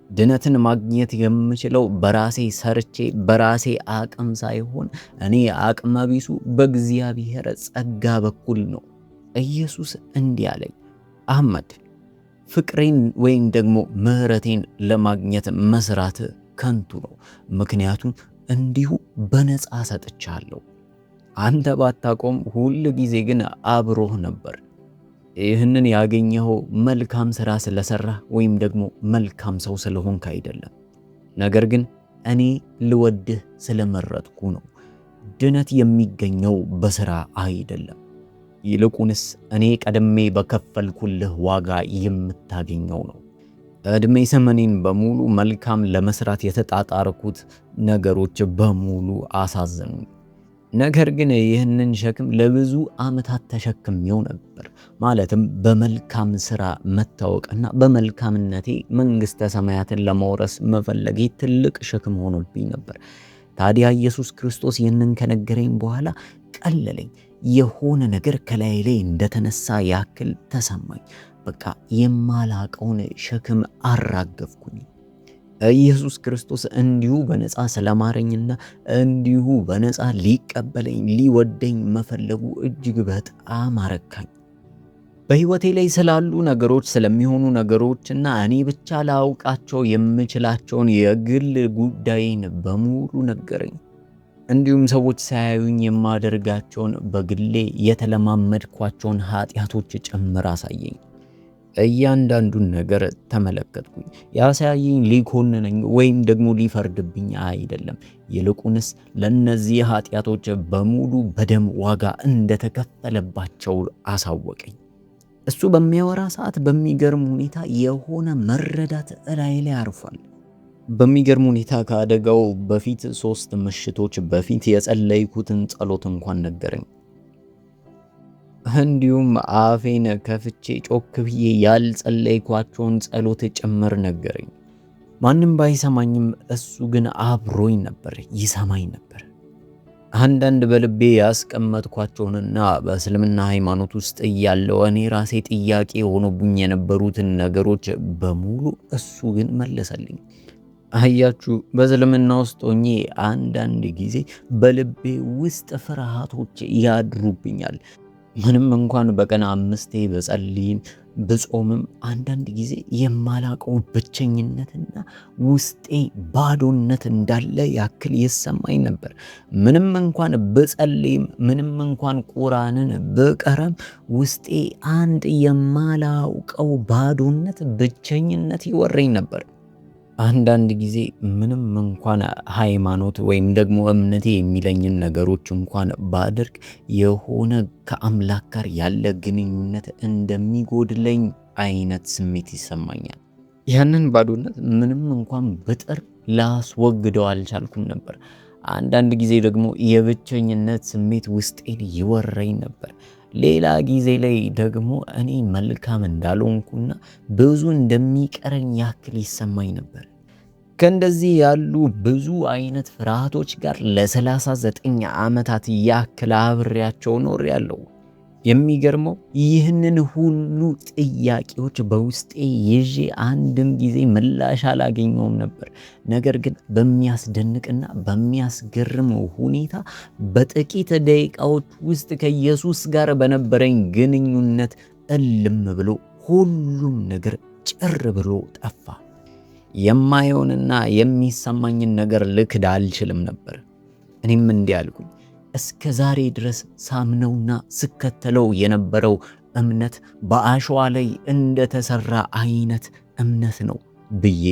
ድነትን ማግኘት የምችለው በራሴ ሰርቼ በራሴ አቅም ሳይሆን እኔ አቅመ ቢሱ በእግዚአብሔር ጸጋ በኩል ነው። ኢየሱስ እንዲህ አለኝ፣ አህመድ ፍቅሬን ወይም ደግሞ ምህረቴን ለማግኘት መስራት ከንቱ ነው። ምክንያቱም እንዲሁ በነፃ ሰጥቻለሁ። አንተ ባታቆም ሁል ጊዜ ግን አብሮህ ነበር። ይህንን ያገኘኸው መልካም ሥራ ስለሰራህ ወይም ደግሞ መልካም ሰው ስለሆንክ አይደለም፣ ነገር ግን እኔ ልወድህ ስለመረጥኩ ነው። ድነት የሚገኘው በሥራ አይደለም፣ ይልቁንስ እኔ ቀድሜ በከፈልኩልህ ዋጋ የምታገኘው ነው። ዕድሜ ዘመኔን በሙሉ መልካም ለመስራት የተጣጣርኩት ነገሮች በሙሉ አሳዘኑኝ። ነገር ግን ይህንን ሸክም ለብዙ ዓመታት ተሸክሜው ነበር። ማለትም በመልካም ሥራ መታወቅና በመልካምነቴ መንግሥተ ሰማያትን ለመውረስ መፈለጌ ትልቅ ሸክም ሆኖብኝ ነበር። ታዲያ ኢየሱስ ክርስቶስ ይህንን ከነገረኝ በኋላ ቀለለኝ። የሆነ ነገር ከላይ ላይ እንደተነሳ ያክል ተሰማኝ። በቃ የማላቀውን ሸክም አራገፍኩኝ። ኢየሱስ ክርስቶስ እንዲሁ በነፃ ስለማረኝና እንዲሁ በነፃ ሊቀበለኝ ሊወደኝ መፈለጉ እጅግ በጣም አረካኝ። በሕይወቴ ላይ ስላሉ ነገሮች፣ ስለሚሆኑ ነገሮችና እኔ ብቻ ላውቃቸው የምችላቸውን የግል ጉዳይን በሙሉ ነገረኝ። እንዲሁም ሰዎች ሳያዩኝ የማደርጋቸውን በግሌ የተለማመድኳቸውን ኃጢአቶች ጭምር አሳየኝ። እያንዳንዱን ነገር ተመለከትኩኝ። ያሳየኝ ሊኮንነኝ ወይም ደግሞ ሊፈርድብኝ አይደለም፣ ይልቁንስ ለነዚህ ኃጢአቶች በሙሉ በደም ዋጋ እንደተከፈለባቸው አሳወቀኝ። እሱ በሚያወራ ሰዓት በሚገርም ሁኔታ የሆነ መረዳት እላይ ላይ አርፏል። በሚገርም ሁኔታ ከአደጋው በፊት 3 ምሽቶች በፊት የጸለይኩትን ጸሎት እንኳን ነገረኝ። እንዲሁም አፌን ከፍቼ ጮክ ብዬ ያልጸለይኳቸውን ጸሎት ጭምር ነገረኝ። ማንም ባይሰማኝም እሱ ግን አብሮኝ ነበር፣ ይሰማኝ ነበር። አንዳንድ በልቤ ያስቀመጥኳቸውንና በእስልምና ሃይማኖት ውስጥ እያለው እኔ ራሴ ጥያቄ ሆኖብኝ የነበሩትን ነገሮች በሙሉ እሱ ግን መለሰልኝ። አያችሁ፣ በእስልምና ውስጥ ሆኜ አንዳንድ ጊዜ በልቤ ውስጥ ፍርሃቶች ያድሩብኛል። ምንም እንኳን በቀን 5 በጸልይም ብጾምም አንዳንድ ጊዜ የማላቀው ብቸኝነትና ውስጤ ባዶነት እንዳለ ያክል ይሰማኝ ነበር። ምንም እንኳን ብጸልይም ምንም እንኳን ቁርአንን ብቀራም ውስጤ አንድ የማላውቀው ባዶነት፣ ብቸኝነት ይወረኝ ነበር። አንዳንድ ጊዜ ምንም እንኳን ሃይማኖት ወይም ደግሞ እምነቴ የሚለኝን ነገሮች እንኳን ባደርግ የሆነ ከአምላክ ጋር ያለ ግንኙነት እንደሚጎድለኝ አይነት ስሜት ይሰማኛል። ያንን ባዶነት ምንም እንኳን ብጥር ላስወግደው አልቻልኩም ነበር። አንዳንድ ጊዜ ደግሞ የብቸኝነት ስሜት ውስጤን ይወረኝ ነበር። ሌላ ጊዜ ላይ ደግሞ እኔ መልካም እንዳልሆንኩና ብዙ እንደሚቀረኝ ያክል ይሰማኝ ነበር። ከእንደዚህ ያሉ ብዙ አይነት ፍርሃቶች ጋር ለ39 ዓመታት ያክል አብሬያቸው ኖሬያለሁ። የሚገርመው ይህንን ሁሉ ጥያቄዎች በውስጤ ይዤ አንድም ጊዜ ምላሽ አላገኘውም ነበር። ነገር ግን በሚያስደንቅና በሚያስገርም ሁኔታ በጥቂት ደቂቃዎች ውስጥ ከኢየሱስ ጋር በነበረኝ ግንኙነት እልም ብሎ ሁሉም ነገር ጭር ብሎ ጠፋ። የማየውንና የሚሰማኝን ነገር ልክድ አልችልም ነበር። እኔም እንዲህ አልኩኝ፣ እስከ ዛሬ ድረስ ሳምነውና ስከተለው የነበረው እምነት በአሸዋ ላይ እንደተሰራ አይነት እምነት ነው ብዬ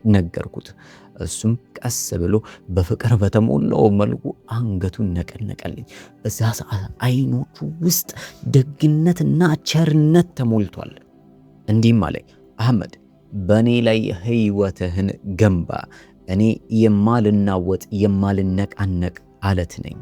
ነገርኩት። እሱም ቀስ ብሎ በፍቅር በተሞላው መልኩ አንገቱን ነቀነቀልኝ። በዛ ሰዓት አይኖቹ ውስጥ ደግነትና ቸርነት ተሞልቷል። እንዲህም አለኝ፣ አህመድ በእኔ ላይ ህይወትህን ገንባ። እኔ የማልናወጥ የማልነቃነቅ አለት ነኝ።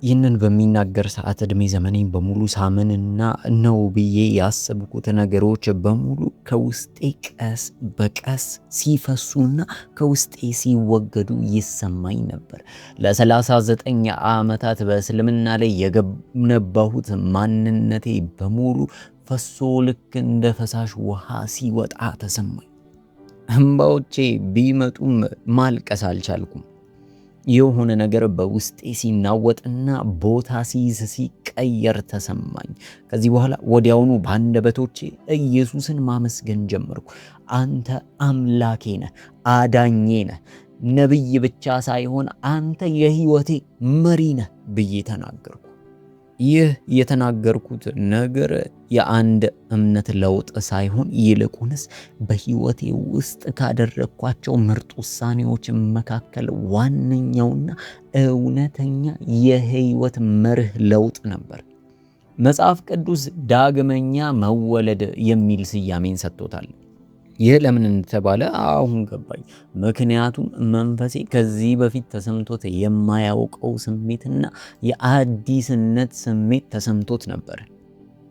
ይህንን በሚናገር ሰዓት ዕድሜ ዘመኔን በሙሉ ሳምንና ነው ብዬ ያሰብኩት ነገሮች በሙሉ ከውስጤ ቀስ በቀስ ሲፈሱና ከውስጤ ሲወገዱ ይሰማኝ ነበር። ለ39 ዓመታት በእስልምና ላይ የገነባሁት ማንነቴ በሙሉ ፈሶ ልክ እንደ ፈሳሽ ውሃ ሲወጣ ተሰማኝ። እንባዎቼ ቢመጡም ማልቀስ አልቻልኩም። የሆነ ነገር በውስጤ ሲናወጥና ቦታ ሲይዝ ሲቀየር ተሰማኝ። ከዚህ በኋላ ወዲያውኑ በአንደበቶቼ ኢየሱስን ማመስገን ጀመርኩ። አንተ አምላኬ ነህ፣ አዳኜ ነህ፣ ነብይ ብቻ ሳይሆን አንተ የህይወቴ መሪ ነህ ብዬ ተናገርኩ። ይህ የተናገርኩት ነገር የአንድ እምነት ለውጥ ሳይሆን ይልቁንስ በህይወቴ ውስጥ ካደረግኳቸው ምርጥ ውሳኔዎች መካከል ዋነኛውና እውነተኛ የህይወት መርህ ለውጥ ነበር። መጽሐፍ ቅዱስ ዳግመኛ መወለድ የሚል ስያሜን ሰጥቶታል። ይህ ለምን እንደተባለ አሁን ገባኝ። ምክንያቱም መንፈሴ ከዚህ በፊት ተሰምቶት የማያውቀው ስሜትና የአዲስነት ስሜት ተሰምቶት ነበር።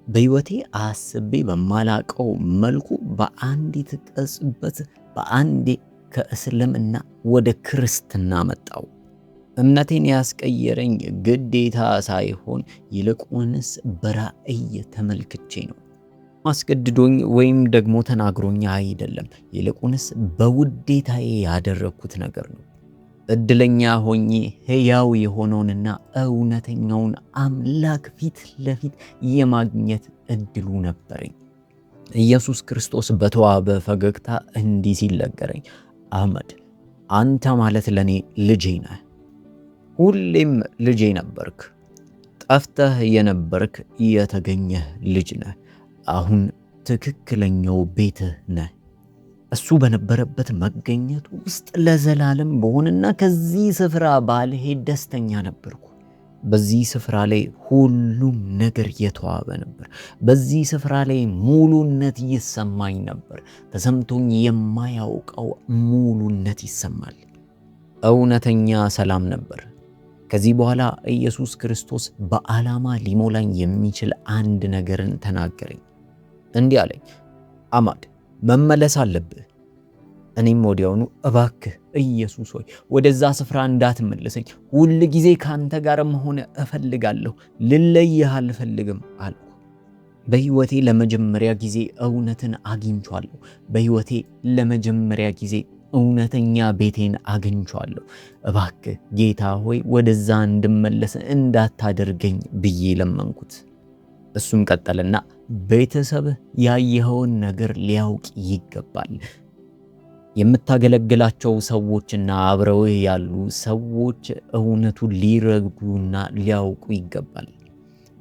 በህይወቴ አስቤ በማላቀው መልኩ በአንዲት ቅጽበት በአንዴ ከእስልምና ወደ ክርስትና መጣው። እምነቴን ያስቀየረኝ ግዴታ ሳይሆን ይልቁንስ በራእይ ተመልክቼ ነው። አስገድዶኝ ወይም ደግሞ ተናግሮኝ አይደለም። ይልቁንስ በውዴታዬ ያደረኩት ነገር ነው። እድለኛ ሆኜ ሕያው የሆነውንና እውነተኛውን አምላክ ፊት ለፊት የማግኘት እድሉ ነበረኝ። ኢየሱስ ክርስቶስ በተዋበ ፈገግታ እንዲህ ሲል ነገረኝ፣ አህመድ አንተ ማለት ለኔ ልጄ ነህ። ሁሌም ልጄ ነበርክ። ጠፍተህ የነበርክ የተገኘህ ልጅ ነህ። አሁን ትክክለኛው ቤትህ ነህ። እሱ በነበረበት መገኘቱ ውስጥ ለዘላለም በሆንና ከዚህ ስፍራ ባልሄድ ደስተኛ ነበርኩ። በዚህ ስፍራ ላይ ሁሉም ነገር የተዋበ ነበር። በዚህ ስፍራ ላይ ሙሉነት ይሰማኝ ነበር። ተሰምቶኝ የማያውቀው ሙሉነት ይሰማል። እውነተኛ ሰላም ነበር። ከዚህ በኋላ ኢየሱስ ክርስቶስ በዓላማ ሊሞላኝ የሚችል አንድ ነገርን ተናገረኝ። እንዲህ አለኝ፣ አማድ መመለስ አለብህ። እኔም ወዲያውኑ እባክህ ኢየሱስ ሆይ ወደዛ ስፍራ እንዳትመልሰኝ፣ ሁል ጊዜ ካንተ ጋር መሆን እፈልጋለሁ፣ ልለይህ አልፈልግም አልኩ። በሕይወቴ ለመጀመሪያ ጊዜ እውነትን አግኝቻለሁ። በሕይወቴ ለመጀመሪያ ጊዜ እውነተኛ ቤቴን አግኝቻለሁ። እባክህ ጌታ ሆይ ወደዛ እንድመለስ እንዳታደርገኝ ብዬ ለመንኩት። እሱም ቀጠልና ቤተሰብህ ያየኸውን ነገር ሊያውቅ ይገባል። የምታገለግላቸው ሰዎችና አብረውህ ያሉ ሰዎች እውነቱን ሊረዱና ሊያውቁ ይገባል።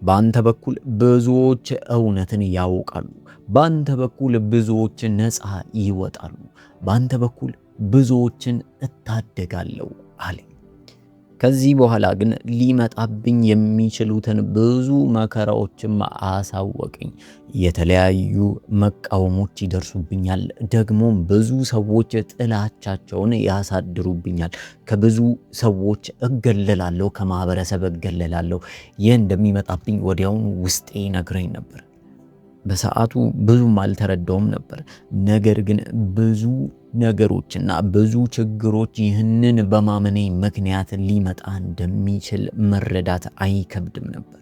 በአንተ በኩል ብዙዎች እውነትን ያውቃሉ። በአንተ በኩል ብዙዎች ነፃ ይወጣሉ። በአንተ በኩል ብዙዎችን እታደጋለሁ አለኝ። ከዚህ በኋላ ግን ሊመጣብኝ የሚችሉትን ብዙ መከራዎችም አሳወቀኝ። የተለያዩ መቃወሞች ይደርሱብኛል። ደግሞም ብዙ ሰዎች ጥላቻቸውን ያሳድሩብኛል። ከብዙ ሰዎች እገለላለሁ፣ ከማህበረሰብ እገለላለሁ። ይህ እንደሚመጣብኝ ወዲያውኑ ውስጤ ነግረኝ ነበር። በሰዓቱ ብዙም አልተረዳውም ነበር። ነገር ግን ብዙ ነገሮችና ብዙ ችግሮች ይህንን በማመኔ ምክንያት ሊመጣ እንደሚችል መረዳት አይከብድም ነበር።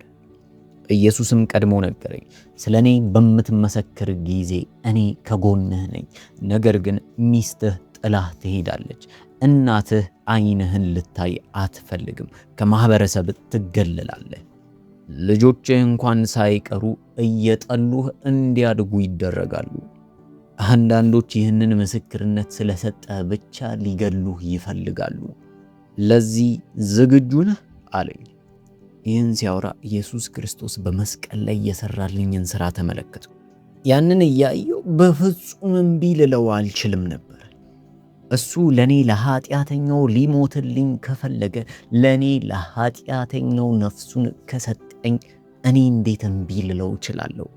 ኢየሱስም ቀድሞ ነገረኝ። ስለ እኔ በምትመሰክር ጊዜ እኔ ከጎንህ ነኝ። ነገር ግን ሚስትህ ጥላህ ትሄዳለች። እናትህ ዓይንህን ልታይ አትፈልግም። ከማህበረሰብ ትገለላለህ። ልጆችህ እንኳን ሳይቀሩ እየጠሉህ እንዲያድጉ ይደረጋሉ። አንዳንዶች ይህንን ምስክርነት ስለሰጠ ብቻ ሊገሉህ ይፈልጋሉ። ለዚህ ዝግጁ ነህ አለኝ። ይህን ሲያወራ ኢየሱስ ክርስቶስ በመስቀል ላይ የሰራልኝን ሥራ ተመለከቱ። ያንን እያየው በፍጹም እምቢ ልለው አልችልም ነበር። እሱ ለኔ ለኃጢአተኛው ሊሞትልኝ ከፈለገ፣ ለኔ ለኃጢአተኛው ነፍሱን ከሰጠኝ እኔ እንዴት እምቢ ልለው እችላለሁ?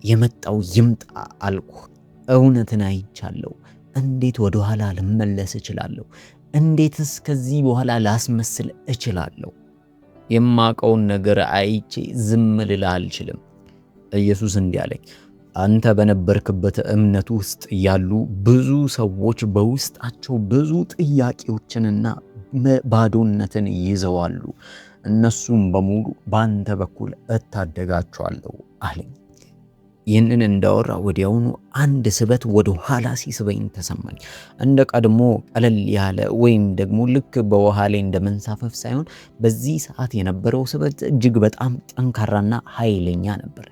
የመጣው ይምጣ አልኩ። እውነትን አይቻለሁ። እንዴት ወደ ኋላ ልመለስ እችላለሁ? እንዴትስ ከዚህ በኋላ ላስመስል እችላለሁ? የማቀውን ነገር አይቼ ዝም ልል አልችልም። ኢየሱስ እንዲህ አለኝ፣ አንተ በነበርክበት እምነት ውስጥ ያሉ ብዙ ሰዎች በውስጣቸው ብዙ ጥያቄዎችንና ባዶነትን ይዘዋሉ። እነሱም በሙሉ በአንተ በኩል እታደጋቸዋለሁ አለኝ። ይህንን እንዳወራ ወዲያውኑ አንድ ስበት ወደ ኋላ ሲስበኝ ተሰማኝ። እንደ ቀድሞ ቀለል ያለ ወይም ደግሞ ልክ በውሃ ላይ እንደመንሳፈፍ ሳይሆን በዚህ ሰዓት የነበረው ስበት እጅግ በጣም ጠንካራና ኃይለኛ ነበር።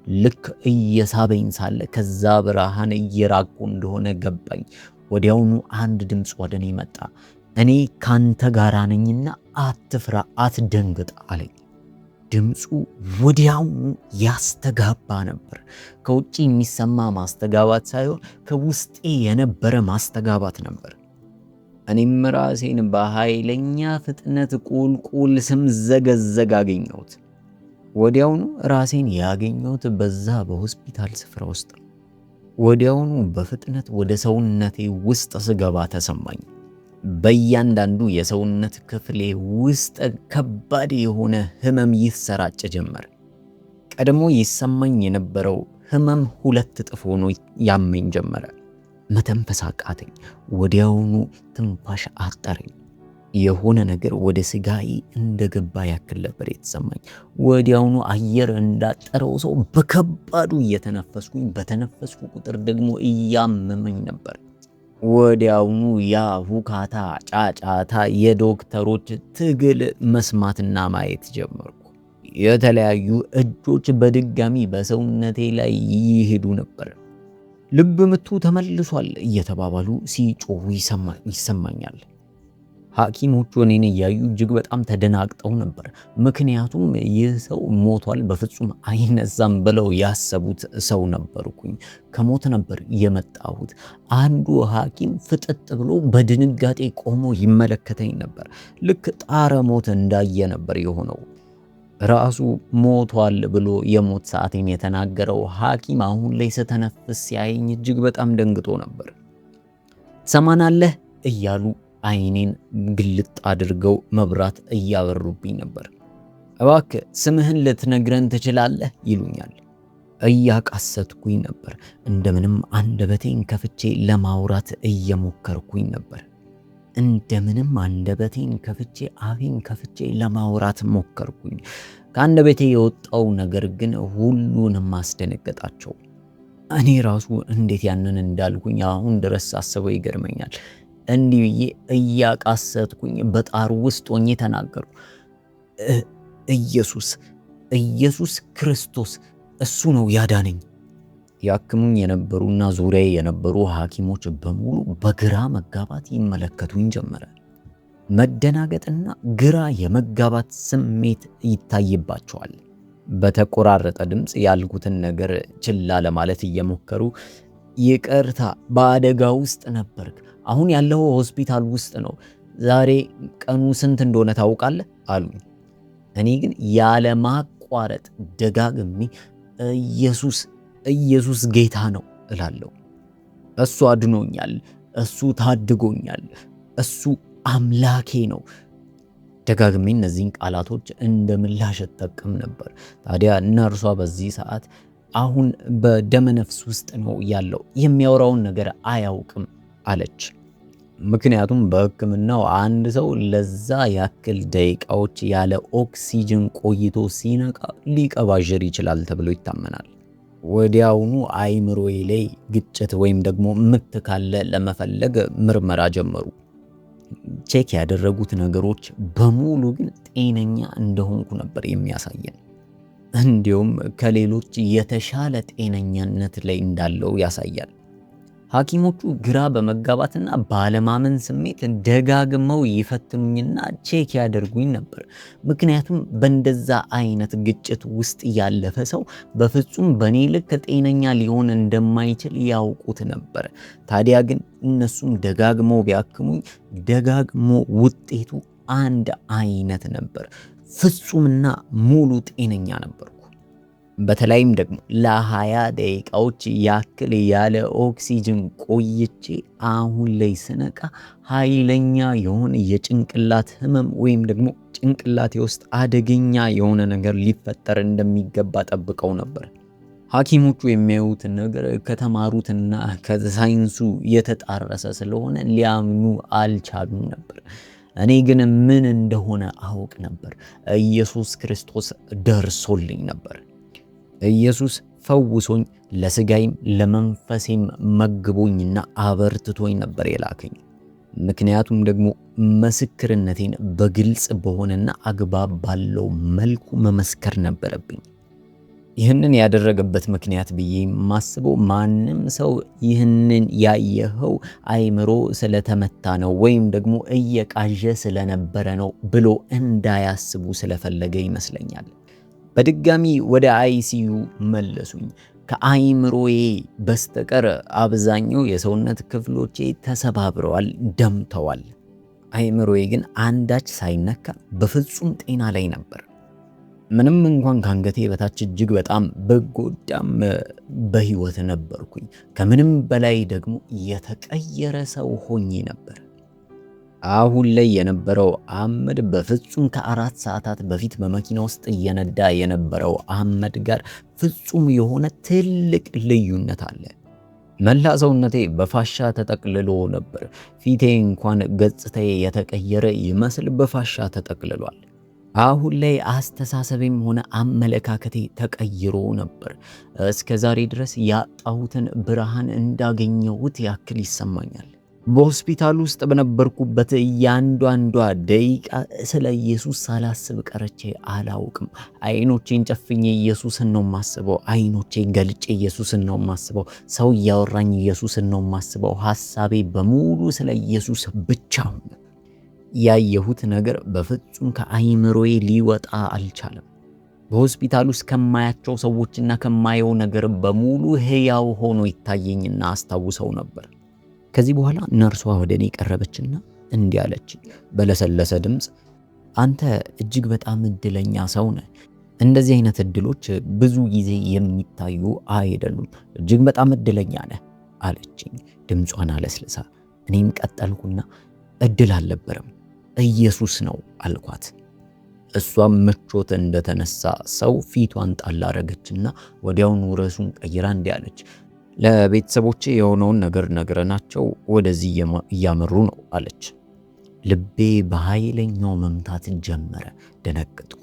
ልክ እየሳበኝ ሳለ ከዛ ብርሃን እየራቁ እንደሆነ ገባኝ። ወዲያውኑ አንድ ድምፅ ወደ እኔ መጣ። እኔ ካንተ ጋር ነኝና አትፍራ፣ አትደንግጥ አለኝ። ድምፁ ወዲያውኑ ያስተጋባ ነበር። ከውጪ የሚሰማ ማስተጋባት ሳይሆን ከውስጤ የነበረ ማስተጋባት ነበር። እኔም ራሴን በኃይለኛ ፍጥነት ቁልቁል ስምዘገዘግ አገኘሁት። ወዲያውኑ ራሴን ያገኘሁት በዛ በሆስፒታል ስፍራ ውስጥ ነው። ወዲያውኑ በፍጥነት ወደ ሰውነቴ ውስጥ ስገባ ተሰማኝ። በእያንዳንዱ የሰውነት ክፍሌ ውስጥ ከባድ የሆነ ህመም ይሰራጭ ጀመር። ቀድሞ ይሰማኝ የነበረው ህመም 2 እጥፍ ሆኖ ያመኝ ጀመረ። መተንፈስ አቃተኝ። ወዲያውኑ ትንፋሽ አጠረኝ። የሆነ ነገር ወደ ስጋዬ እንደገባ ያክል ነበር የተሰማኝ። ወዲያውኑ አየር እንዳጠረው ሰው በከባዱ እየተነፈስኩኝ፣ በተነፈስኩ ቁጥር ደግሞ እያመመኝ ነበር። ወዲያውኑ ያ ሁካታ፣ ጫጫታ፣ የዶክተሮች ትግል መስማትና ማየት ጀመርኩ። የተለያዩ እጆች በድጋሚ በሰውነቴ ላይ ይሄዱ ነበር። ልብ ምቱ ተመልሷል እየተባባሉ ሲጮሁ ይሰማኛል። ሐኪሞቹ እኔን እያዩ እጅግ በጣም ተደናግጠው ነበር። ምክንያቱም ይህ ሰው ሞቷል፣ በፍጹም አይነሳም ብለው ያሰቡት ሰው ነበርኩኝ። ከሞት ነበር የመጣሁት። አንዱ ሐኪም ፍጥጥ ብሎ በድንጋጤ ቆሞ ይመለከተኝ ነበር። ልክ ጣረ ሞት እንዳየ ነበር የሆነው። ራሱ ሞቷል ብሎ የሞት ሰዓቴን የተናገረው ሐኪም አሁን ላይ ስተነፍስ ሲያየኝ እጅግ በጣም ደንግጦ ነበር። ትሰማናለህ እያሉ አይኔን ግልጥ አድርገው መብራት እያበሩብኝ ነበር። እባክህ ስምህን ልትነግረን ትችላለህ ይሉኛል። እያቃሰትኩኝ ነበር። እንደምንም አንደበቴን ከፍቼ ለማውራት እየሞከርኩኝ ነበር። አፌን ከፍቼ ለማውራት ሞከርኩኝ። ከአንደበቴ የወጣው ነገር ግን ሁሉንም አስደነገጣቸው። እኔ ራሱ እንዴት ያንን እንዳልኩኝ አሁን ድረስ ሳስበው ይገርመኛል። እንዲህ ብዬ እያቃሰትኩኝ በጣሩ ውስጥ ሆኜ ተናገሩ። ኢየሱስ ክርስቶስ እሱ ነው ያዳነኝ። ያክሙኝ የነበሩና ዙሪያዬ የነበሩ ሐኪሞች በሙሉ በግራ መጋባት ይመለከቱኝ ጀመረ። መደናገጥና ግራ የመጋባት ስሜት ይታይባቸዋል። በተቆራረጠ ድምፅ ያልኩትን ነገር ችላ ለማለት እየሞከሩ ይቅርታ፣ በአደጋ ውስጥ ነበርክ። አሁን ያለው ሆስፒታል ውስጥ ነው። ዛሬ ቀኑ ስንት እንደሆነ ታውቃለህ አሉኝ። እኔ ግን ያለ ማቋረጥ ደጋግሜ ኢየሱስ ጌታ ነው እላለሁ። እሱ አድኖኛል፣ እሱ ታድጎኛል፣ እሱ አምላኬ ነው። ደጋግሜ እነዚህን ቃላቶች እንደ ምላሽ እጠቀም ነበር። ታዲያ እነርሷ በዚህ ሰዓት አሁን በደመነፍስ ውስጥ ነው ያለው፣ የሚያወራውን ነገር አያውቅም አለች። ምክንያቱም በሕክምናው አንድ ሰው ለዛ ያክል ደቂቃዎች ያለ ኦክሲጅን ቆይቶ ሲነቃ ሊቀባዥር ይችላል ተብሎ ይታመናል። ወዲያውኑ አይምሮዬ ላይ ግጭት ወይም ደግሞ ምት ካለ ለመፈለግ ምርመራ ጀመሩ። ቼክ ያደረጉት ነገሮች በሙሉ ግን ጤነኛ እንደሆንኩ ነበር የሚያሳየን። እንዲሁም ከሌሎች የተሻለ ጤነኛነት ላይ እንዳለው ያሳያል። ሐኪሞቹ ግራ በመጋባትና ባለማመን ስሜት ደጋግመው ይፈትኑኝና ቼክ ያደርጉኝ ነበር። ምክንያቱም በእንደዛ አይነት ግጭት ውስጥ ያለፈ ሰው በፍጹም በኔ ልክ ጤነኛ ሊሆን እንደማይችል ያውቁት ነበር። ታዲያ ግን እነሱም ደጋግመው ቢያክሙኝ ደጋግሞ ውጤቱ አንድ አይነት ነበር። ፍጹምና ሙሉ ጤነኛ ነበርኩ። በተለይም ደግሞ ለ20 ደቂቃዎች ያክል ያለ ኦክሲጅን ቆይቼ አሁን ላይ ስነቃ ኃይለኛ የሆነ የጭንቅላት ህመም ወይም ደግሞ ጭንቅላቴ ውስጥ አደገኛ የሆነ ነገር ሊፈጠር እንደሚገባ ጠብቀው ነበር። ሐኪሞቹ የሚያዩት ነገር ከተማሩትና ከሳይንሱ የተጣረሰ ስለሆነ ሊያምኑ አልቻሉም ነበር። እኔ ግን ምን እንደሆነ አውቅ ነበር። ኢየሱስ ክርስቶስ ደርሶልኝ ነበር። ኢየሱስ ፈውሶኝ ለስጋይም ለመንፈሴም መግቦኝና አበርትቶኝ ነበር የላከኝ። ምክንያቱም ደግሞ ምስክርነቴን በግልጽ በሆነና አግባብ ባለው መልኩ መመስከር ነበረብኝ። ይህንን ያደረገበት ምክንያት ብዬ ማስበው ማንም ሰው ይህንን ያየኸው አይምሮ ስለተመታ ነው ወይም ደግሞ እየቃዠ ስለነበረ ነው ብሎ እንዳያስቡ ስለፈለገ ይመስለኛል። በድጋሚ ወደ አይሲዩ መለሱኝ። ከአይምሮዬ በስተቀር አብዛኛው የሰውነት ክፍሎቼ ተሰባብረዋል፣ ደምተዋል። አይምሮዬ ግን አንዳች ሳይነካ በፍጹም ጤና ላይ ነበር። ምንም እንኳን ከአንገቴ በታች እጅግ በጣም በጎዳም በህይወት ነበርኩኝ። ከምንም በላይ ደግሞ የተቀየረ ሰው ሆኜ ነበር። አሁን ላይ የነበረው አህመድ በፍጹም ከ4 ሰዓታት በፊት በመኪና ውስጥ እየነዳ የነበረው አህመድ ጋር ፍጹም የሆነ ትልቅ ልዩነት አለ። መላ ሰውነቴ በፋሻ ተጠቅልሎ ነበር። ፊቴ እንኳን ገጽታዬ የተቀየረ ይመስል በፋሻ ተጠቅልሏል። አሁን ላይ አስተሳሰቤም ሆነ አመለካከቴ ተቀይሮ ነበር። እስከ ዛሬ ድረስ ያጣሁትን ብርሃን እንዳገኘሁት ያክል ይሰማኛል። በሆስፒታል ውስጥ በነበርኩበት እያንዳንዷ ደቂቃ ስለ ኢየሱስ ሳላስብ ቀርቼ አላውቅም። አይኖቼን ጨፍኜ ኢየሱስን ነው ማስበው። አይኖቼን ገልጬ ኢየሱስን ነው ማስበው። ሰው እያወራኝ ኢየሱስን ነው ማስበው። ሐሳቤ በሙሉ ስለ ኢየሱስ ብቻ ሆነ። ያየሁት ነገር በፍጹም ከአይምሮዬ ሊወጣ አልቻለም። በሆስፒታል ውስጥ ከማያቸው ሰዎችና ከማየው ነገር በሙሉ ሕያው ሆኖ ይታየኝና አስታውሰው ነበር። ከዚህ በኋላ ነርሷ ወደ እኔ ቀረበችና እንዲህ አለች በለሰለሰ ድምፅ፣ አንተ እጅግ በጣም እድለኛ ሰው ነህ። እንደዚህ አይነት እድሎች ብዙ ጊዜ የሚታዩ አይደሉም። እጅግ በጣም እድለኛ ነህ አለችኝ ድምጿን አለስልሳ። እኔም ቀጠልኩና እድል አልነበረም ኢየሱስ ነው አልኳት። እሷም ምቾት እንደተነሳ ሰው ፊቷን ጣል አረገችና ወዲያውኑ ርዕሱን ቀይራ እንዲህ አለች፣ ለቤተሰቦቼ የሆነውን ነገር ነግረናቸው ወደዚህ እያመሩ ነው አለች። ልቤ በኃይለኛው መምታት ጀመረ። ደነገጥኩ።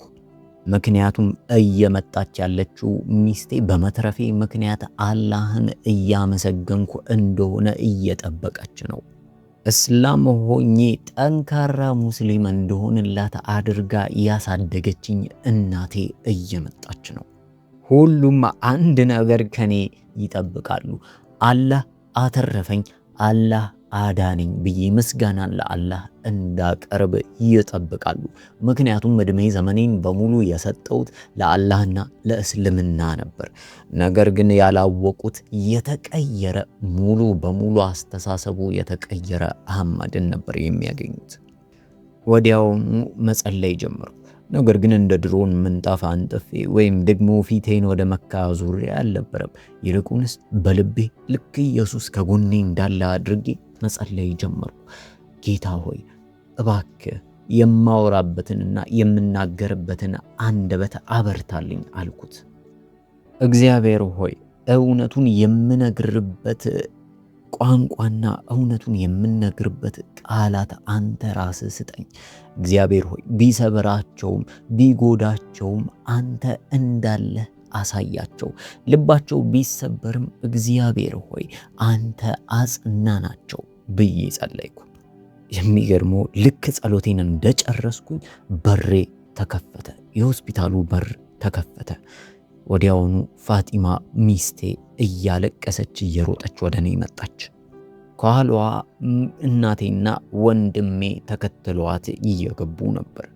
ምክንያቱም እየመጣች ያለችው ሚስቴ በመትረፌ ምክንያት አላህን እያመሰገንኩ እንደሆነ እየጠበቀች ነው። እስላም ሆኜ ጠንካራ ሙስሊም እንደሆንላት አድርጋ ያሳደገችኝ እናቴ እየመጣች ነው። ሁሉም አንድ ነገር ከኔ ይጠብቃሉ። አላህ አተረፈኝ፣ አላህ አዳነኝ ብዬ ምስጋናን ለአላህ እንዳቀርብ ይጠብቃሉ። ምክንያቱም እድሜ ዘመኔን በሙሉ የሰጠሁት ለአላህና ለእስልምና ነበር። ነገር ግን ያላወቁት የተቀየረ ሙሉ በሙሉ አስተሳሰቡ የተቀየረ አህመድን ነበር የሚያገኙት። ወዲያውኑ መጸለይ ጀመርኩ። ነገር ግን እንደ ድሮን ምንጣፍ አንጥፌ ወይም ደግሞ ፊቴን ወደ መካ ዙሪያ አልነበረም። ይልቁንስ በልቤ ልክ ኢየሱስ ከጎኔ እንዳለ አድርጌ መጸለይ ጀመርኩ። ጌታ ሆይ እባክህ የማወራበትንና የምናገርበትን አንደበት አበርታልኝ አልኩት። እግዚአብሔር ሆይ እውነቱን የምነግርበት ቋንቋና እውነቱን የምነግርበት ቃላት አንተ ራስህ ስጠኝ። እግዚአብሔር ሆይ ቢሰብራቸውም ቢጎዳቸውም አንተ እንዳለ አሳያቸው። ልባቸው ቢሰበርም እግዚአብሔር ሆይ አንተ አጽናናቸው ብዬ ጸለይኩ። የሚገርመው ልክ ጸሎቴን እንደጨረስኩኝ በሬ ተከፈተ። የሆስፒታሉ በር ተከፈተ። ወዲያውኑ ፋጢማ ሚስቴ እያለቀሰች እየሮጠች ወደ እኔ መጣች። ከኋላዋ እናቴና ወንድሜ ተከትለዋት እየገቡ ነበር።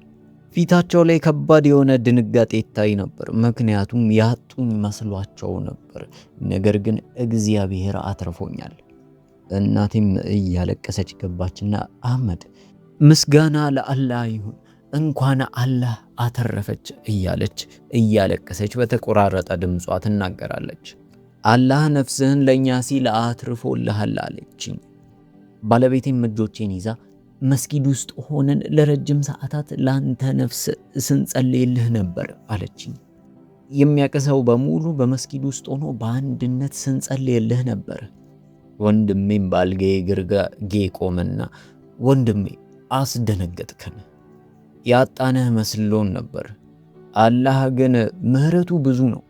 ፊታቸው ላይ ከባድ የሆነ ድንጋጤ ይታይ ነበር፣ ምክንያቱም ያጡኝ መስሏቸው ነበር። ነገር ግን እግዚአብሔር አትርፎኛል። እናቴም እያለቀሰች ገባችና አህመድ ምስጋና ለአላህ ይሁን፣ እንኳን አላህ አተረፈች እያለች እያለቀሰች በተቆራረጠ ድምጿ ትናገራለች። አላህ ነፍስህን ለእኛ ሲል አትርፎልሃል አለችኝ። ባለቤቴም እጆቼን ይዛ መስጊድ ውስጥ ሆነን ለረጅም ሰዓታት ለአንተ ነፍስ ስንጸልይልህ ነበር አለችኝ። የሚያቀሰው በሙሉ በመስጊድ ውስጥ ሆኖ በአንድነት ስንጸልይልህ ነበር። ወንድሜም ባልጋዬ ግርጌ ቆመና ወንድሜ አስደነገጥከን፣ ያጣነህ መስሎን ነበር። አላህ ግን ምህረቱ ብዙ ነው።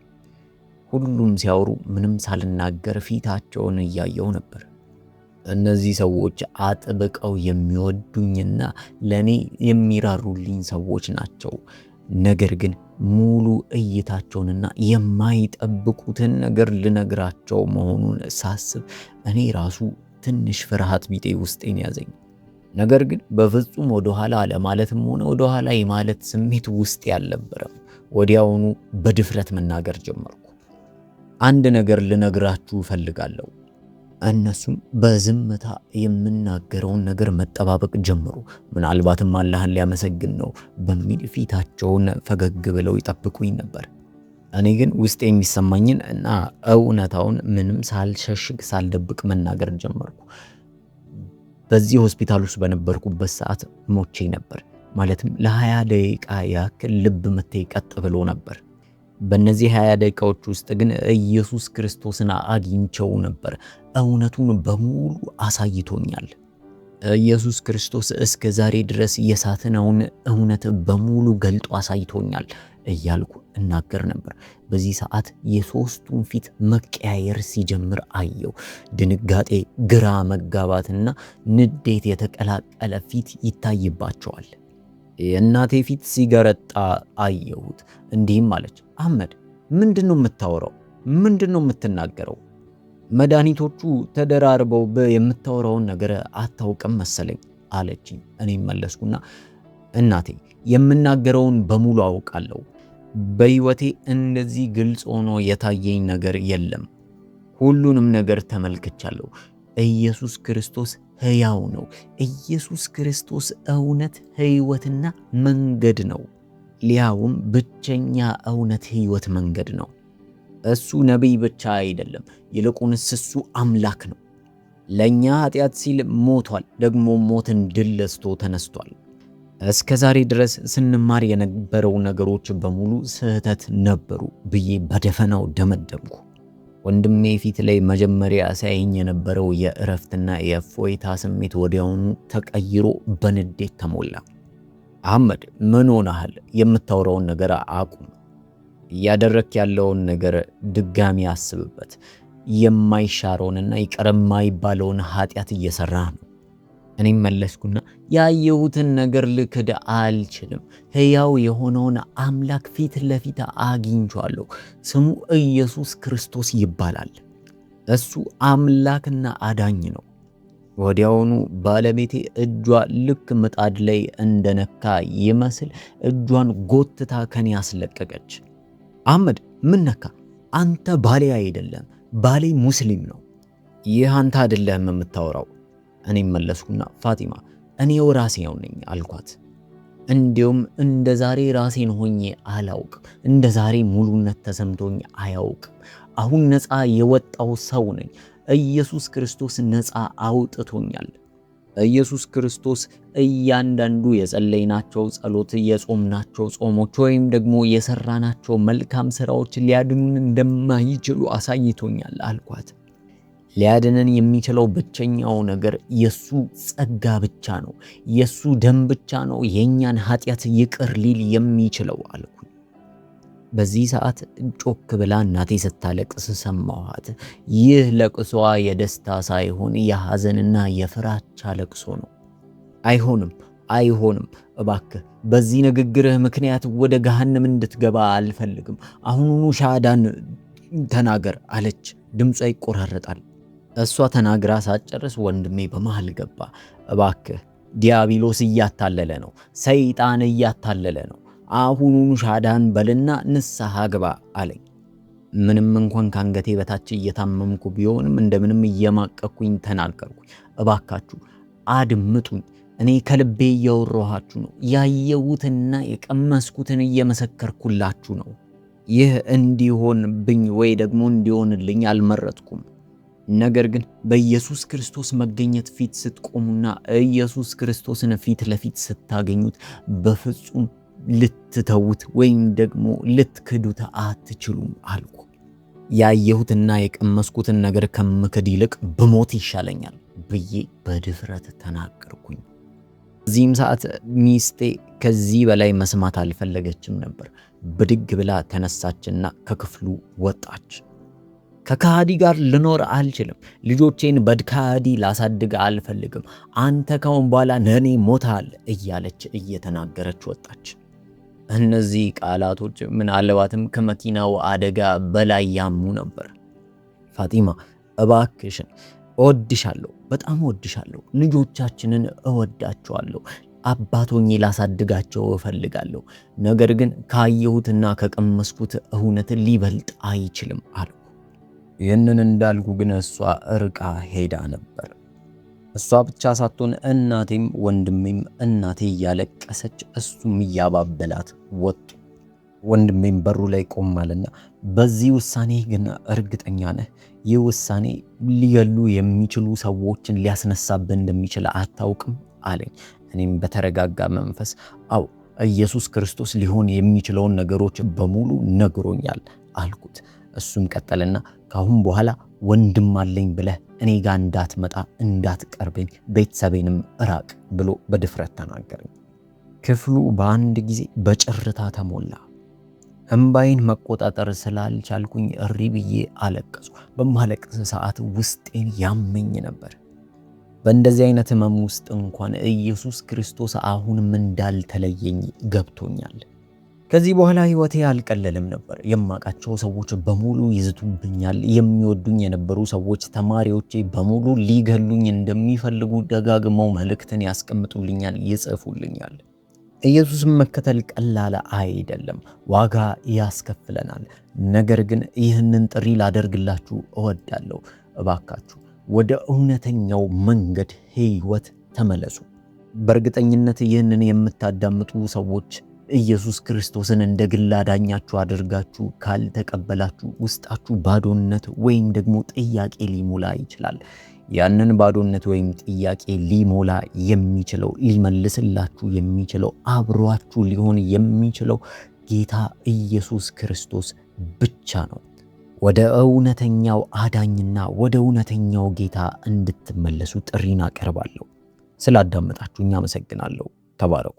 ሁሉም ሲያወሩ ምንም ሳልናገር ፊታቸውን እያየው ነበር። እነዚህ ሰዎች አጥብቀው የሚወዱኝና ለኔ የሚራሩልኝ ሰዎች ናቸው። ነገር ግን ሙሉ እይታቸውንና የማይጠብቁትን ነገር ልነግራቸው መሆኑን ሳስብ እኔ ራሱ ትንሽ ፍርሃት ቢጤ ውስጤን ያዘኝ። ነገር ግን በፍጹም ወደኋላ ለማለትም ሆነ ወደኋላ የማለት ስሜት ውስጥ ያልነበረም። ወዲያውኑ በድፍረት መናገር ጀመርኩ። አንድ ነገር ልነግራችሁ እፈልጋለሁ። እነሱም በዝምታ የምናገረውን ነገር መጠባበቅ ጀመሩ። ምናልባትም አላህን ሊያመሰግን ነው በሚል ፊታቸውን ፈገግ ብለው ይጠብቁኝ ነበር። እኔ ግን ውስጥ የሚሰማኝን እና እውነታውን ምንም ሳልሸሽግ ሳልደብቅ መናገር ጀመርኩ። በዚህ ሆስፒታል ውስጥ በነበርኩበት ሰዓት ሞቼ ነበር። ማለትም ለ20 ደቂቃ ያክል ልብ ምቴ ቀጥ ብሎ ነበር። በእነዚህ 20 ደቂቃዎች ውስጥ ግን ኢየሱስ ክርስቶስን አግኝቼው ነበር። እውነቱን በሙሉ አሳይቶኛል። ኢየሱስ ክርስቶስ እስከ ዛሬ ድረስ የሳትነውን እውነት በሙሉ ገልጦ አሳይቶኛል እያልኩ እናገር ነበር። በዚህ ሰዓት የሶስቱን ፊት መቀያየር ሲጀምር አየው። ድንጋጤ፣ ግራ መጋባትና ንዴት የተቀላቀለ ፊት ይታይባቸዋል። የእናቴ ፊት ሲገረጣ አየሁት። እንዲህም አለች፣ አህመድ ምንድን ነው የምታወራው? ምንድን ነው የምትናገረው? መድኃኒቶቹ ተደራርበው የምታወራውን ነገር አታውቅም መሰለኝ አለችኝ። እኔም መለስኩና እናቴ የምናገረውን በሙሉ አውቃለሁ። በሕይወቴ እንደዚህ ግልጽ ሆኖ የታየኝ ነገር የለም። ሁሉንም ነገር ተመልክቻለሁ። ኢየሱስ ክርስቶስ ሕያው ነው። ኢየሱስ ክርስቶስ እውነት፣ ሕይወትና መንገድ ነው። ሊያውም ብቸኛ እውነት፣ ሕይወት፣ መንገድ ነው። እሱ ነቢይ ብቻ አይደለም፣ ይልቁንስ እሱ አምላክ ነው። ለእኛ ኃጢአት ሲል ሞቷል፣ ደግሞ ሞትን ድል ነስቶ ተነስቷል። እስከ ዛሬ ድረስ ስንማር የነበረው ነገሮች በሙሉ ስህተት ነበሩ ብዬ በደፈናው ደመደምኩ። ወንድሜ ፊት ላይ መጀመሪያ ሳይኝ የነበረው የእረፍትና የእፎይታ ስሜት ወዲያውኑ ተቀይሮ በንዴት ተሞላ። አህመድ ምን ሆነሃል? የምታወራውን ነገር አቁም። እያደረክ ያለውን ነገር ድጋሚ አስብበት። የማይሻረውንና ይቅር የማይባለውን ኃጢአት እየሰራህ ነው። እኔም መለስኩና ያየሁትን ነገር ልክድ አልችልም። ሕያው የሆነውን አምላክ ፊት ለፊት አግኝቼዋለሁ። ስሙ ኢየሱስ ክርስቶስ ይባላል። እሱ አምላክና አዳኝ ነው። ወዲያውኑ ባለቤቴ እጇ ልክ ምጣድ ላይ እንደነካ ይመስል እጇን ጎትታ ከኔ አስለቀቀች። አህመድ ምን ነካ? አንተ ባሌ አይደለም፣ ባሌ ሙስሊም ነው። ይህ አንተ አይደለም የምታወራው። እኔም መለስኩና ፋጢማ እኔው ራሴው ነኝ አልኳት። እንዲሁም እንደ ዛሬ ራሴን ሆኜ አላውቅም። እንደ ዛሬ ሙሉነት ተሰምቶኝ አያውቅም። አሁን ነፃ የወጣው ሰው ነኝ። ኢየሱስ ክርስቶስ ነፃ አውጥቶኛል። ኢየሱስ ክርስቶስ እያንዳንዱ የጸለይናቸው ጸሎት፣ የጾምናቸው ጾሞች ወይም ደግሞ የሰራናቸው መልካም ስራዎች ሊያድኑን እንደማይችሉ አሳይቶኛል አልኳት። ሊያድነን የሚችለው ብቸኛው ነገር የሱ ጸጋ ብቻ ነው። የሱ ደም ብቻ ነው የኛን ኃጢአት ይቅር ሊል የሚችለው አልኩኝ። በዚህ ሰዓት ጮክ ብላ እናቴ ስታለቅስ ሰማኋት። ይህ ለቅሷ የደስታ ሳይሆን የሐዘንና የፍራቻ ለቅሶ ነው። አይሆንም፣ እባክህ በዚህ ንግግርህ ምክንያት ወደ ገሃነም እንድትገባ አልፈልግም። አሁኑኑ ሻሃዳን ተናገር አለች። ድምጿ ይቆራረጣል። እሷ ተናግራ ሳትጨርስ ወንድሜ በመሃል ገባ። እባክህ ዲያብሎስ እያታለለ ነው፣ ሰይጣን እያታለለ ነው። አሁኑኑ ሻሃዳን በልና ንስሐ ግባ አለኝ። ምንም እንኳን ካንገቴ በታች እየታመምኩ ቢሆንም እንደምንም እየማቀኩኝ ተናገርኩኝ። እባካችሁ አድምጡኝ፣ እኔ ከልቤ እያወራኋችሁ ነው። ያየሁትና የቀመስኩትን እየመሰከርኩላችሁ ነው። ይህ እንዲሆንብኝ ወይ ደግሞ እንዲሆንልኝ አልመረጥኩም። ነገር ግን በኢየሱስ ክርስቶስ መገኘት ፊት ስትቆሙና ኢየሱስ ክርስቶስን ፊት ለፊት ስታገኙት በፍጹም ልትተውት ወይም ደግሞ ልትክዱት አትችሉም አልኩ። ያየሁትና የቀመስኩትን ነገር ከምክድ ይልቅ ብሞት ይሻለኛል ብዬ በድፍረት ተናገርኩኝ። በዚህም ሰዓት ሚስቴ ከዚህ በላይ መስማት አልፈለገችም ነበር። ብድግ ብላ ተነሳችና ከክፍሉ ወጣች። ከካሃዲ ጋር ልኖር አልችልም። ልጆቼን በድካሃዲ ላሳድግ አልፈልግም። አንተ ካሁን በኋላ ለእኔ ሞታል እያለች እየተናገረች ወጣች። እነዚህ ቃላቶች ምናልባትም ከመኪናው አደጋ በላይ ያሙ ነበር። ፋጢማ እባክሽን እወድሻለሁ፣ በጣም እወድሻለሁ። ልጆቻችንን እወዳቸዋለሁ። አባቶኜ ላሳድጋቸው እፈልጋለሁ። ነገር ግን ካየሁትና ከቀመስኩት እውነት ሊበልጥ አይችልም አልኩ። ይህንን እንዳልኩ ግን እሷ እርቃ ሄዳ ነበር። እሷ ብቻ ሳትሆን እናቴም ወንድሜም እናቴ እያለቀሰች እሱም እያባበላት ወጡ። ወንድሜም በሩ ላይ ቆማልና በዚህ ውሳኔ ግን እርግጠኛ ነህ? ይህ ውሳኔ ሊገሉ የሚችሉ ሰዎችን ሊያስነሳብህ እንደሚችል አታውቅም አለኝ። እኔም በተረጋጋ መንፈስ አው ኢየሱስ ክርስቶስ ሊሆን የሚችለውን ነገሮች በሙሉ ነግሮኛል አልኩት። እሱም ቀጠልና ካሁን በኋላ ወንድም አለኝ ብለህ እኔ ጋር እንዳትመጣ፣ እንዳትቀርበኝ፣ ቤተሰቤንም እራቅ ብሎ በድፍረት ተናገረኝ። ክፍሉ በአንድ ጊዜ በጭርታ ተሞላ። እምባይን መቆጣጠር ስላልቻልኩኝ እሪ ብዬ አለቀስኩ። በማለቅስ ሰዓት ውስጤን ያመኝ ነበር። በእንደዚህ አይነት ህመም ውስጥ እንኳን ኢየሱስ ክርስቶስ አሁንም እንዳልተለየኝ ገብቶኛል። ከዚህ በኋላ ህይወቴ አልቀለልም ነበር። የማውቃቸው ሰዎች በሙሉ ይዝቱብኛል። የሚወዱኝ የነበሩ ሰዎች፣ ተማሪዎቼ በሙሉ ሊገሉኝ እንደሚፈልጉ ደጋግመው መልእክትን ያስቀምጡልኛል፣ ይጽፉልኛል። ኢየሱስን መከተል ቀላል አይደለም፣ ዋጋ ያስከፍለናል። ነገር ግን ይህንን ጥሪ ላደርግላችሁ እወዳለሁ። እባካችሁ ወደ እውነተኛው መንገድ ህይወት ተመለሱ። በእርግጠኝነት ይህንን የምታዳምጡ ሰዎች ኢየሱስ ክርስቶስን እንደ ግል አዳኛችሁ አድርጋችሁ ካልተቀበላችሁ ውስጣችሁ ባዶነት ወይም ደግሞ ጥያቄ ሊሞላ ይችላል። ያንን ባዶነት ወይም ጥያቄ ሊሞላ የሚችለው ሊመልስላችሁ የሚችለው አብሯችሁ ሊሆን የሚችለው ጌታ ኢየሱስ ክርስቶስ ብቻ ነው። ወደ እውነተኛው አዳኝና ወደ እውነተኛው ጌታ እንድትመለሱ ጥሪን አቀርባለሁ። ስላዳመጣችሁኝ አመሰግናለሁ። ተባረኩ።